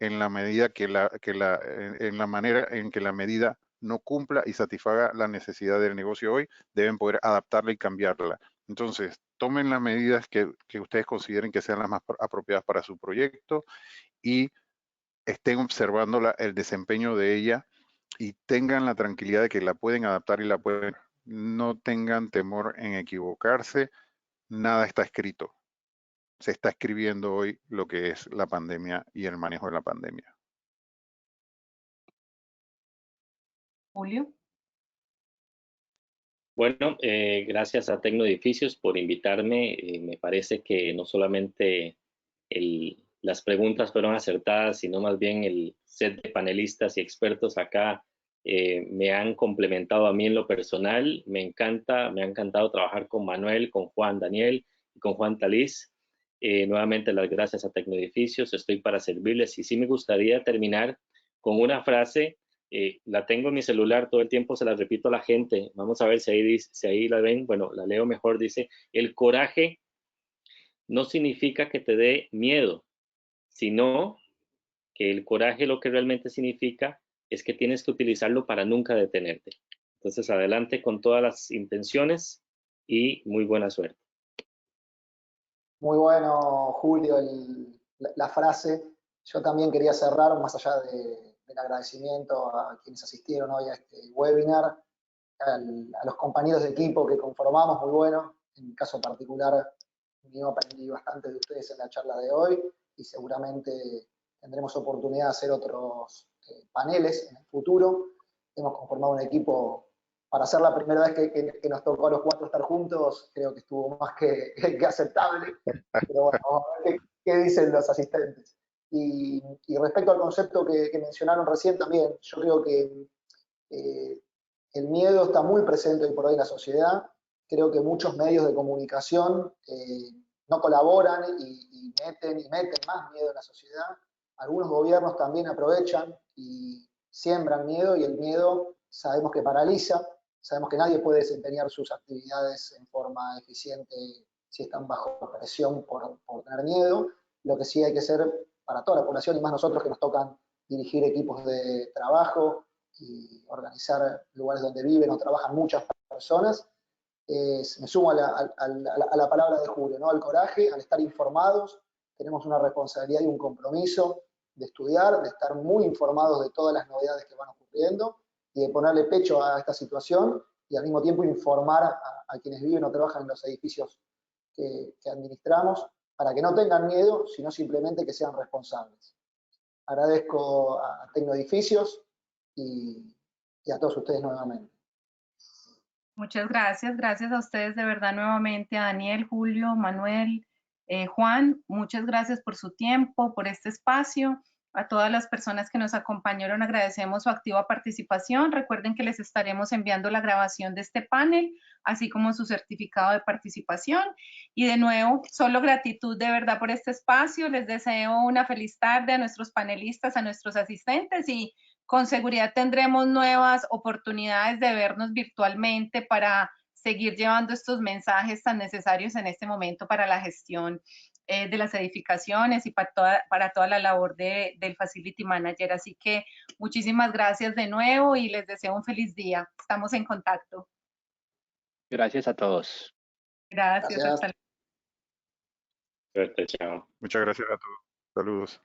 en la medida en la manera en que la medida no cumpla y satisfaga la necesidad del negocio hoy, deben poder adaptarla y cambiarla. Entonces, tomen las medidas que ustedes consideren que sean las más apropiadas para su proyecto y estén observando el desempeño de ella y tengan la tranquilidad de que la pueden adaptar y la pueden. No tengan temor en equivocarse, nada está escrito. Se está escribiendo hoy lo que es la pandemia y el manejo de la pandemia. Julio. Bueno, gracias a Tecnoedificios por invitarme. Me parece que no solamente las preguntas fueron acertadas, sino más bien el set de panelistas y expertos acá me han complementado a mí en lo personal. Me ha encantado trabajar con Manuel, con Juan Daniel y con Juan Talís. Nuevamente las gracias a Tecnoedificios. Estoy para servirles y sí me gustaría terminar con una frase. La tengo en mi celular, todo el tiempo se la repito a la gente. Vamos a ver si ahí la ven. Bueno, la leo mejor. Dice, el coraje no significa que te dé miedo, sino que el coraje lo que realmente significa es que tienes que utilizarlo para nunca detenerte. Entonces, adelante con todas las intenciones y muy buena suerte. Muy bueno, Julio, la frase. Yo también quería cerrar, más allá del agradecimiento a quienes asistieron hoy a este webinar, a los compañeros de equipo que conformamos, muy bueno. En mi caso particular, yo aprendí bastante de ustedes en la charla de hoy y seguramente tendremos oportunidad de hacer otros paneles en el futuro. Hemos conformado un equipo para ser la primera vez que nos tocó a los 4 estar juntos, creo que estuvo más que aceptable. Pero bueno, vamos a ver qué dicen los asistentes. Y respecto al concepto que mencionaron recién también, yo creo que el miedo está muy presente hoy por hoy en la sociedad. Creo que muchos medios de comunicación no colaboran y meten más miedo en la sociedad. Algunos gobiernos también aprovechan y siembran miedo, y el miedo sabemos que paraliza, sabemos que nadie puede desempeñar sus actividades en forma eficiente si están bajo presión por tener miedo. Lo que sí hay que hacer para toda la población, y más nosotros que nos tocan dirigir equipos de trabajo y organizar lugares donde viven o trabajan muchas personas, me sumo a la palabra de Julio, ¿no? Al coraje, al estar informados. Tenemos una responsabilidad y un compromiso de estudiar, de estar muy informados de todas las novedades que van ocurriendo y de ponerle pecho a esta situación, y al mismo tiempo informar a quienes viven o trabajan en los edificios que administramos, para que no tengan miedo, sino simplemente que sean responsables. Agradezco a Tecnoedificios y a todos ustedes nuevamente. Muchas gracias, gracias a ustedes de verdad nuevamente, a Daniel, Julio, Manuel, Juan, muchas gracias por su tiempo, por este espacio. A todas las personas que nos acompañaron agradecemos su activa participación. Recuerden que les estaremos enviando la grabación de este panel, así como su certificado de participación. Y de nuevo, solo gratitud de verdad por este espacio. Les deseo una feliz tarde a nuestros panelistas, a nuestros asistentes, y con seguridad tendremos nuevas oportunidades de vernos virtualmente para seguir llevando estos mensajes tan necesarios en este momento para la gestión de las edificaciones y para toda la labor del Facility Manager. Así que muchísimas gracias de nuevo y les deseo un feliz día. Estamos en contacto. Gracias a todos. Gracias. Hasta luego. Suerte, chao. Muchas gracias a todos. Saludos.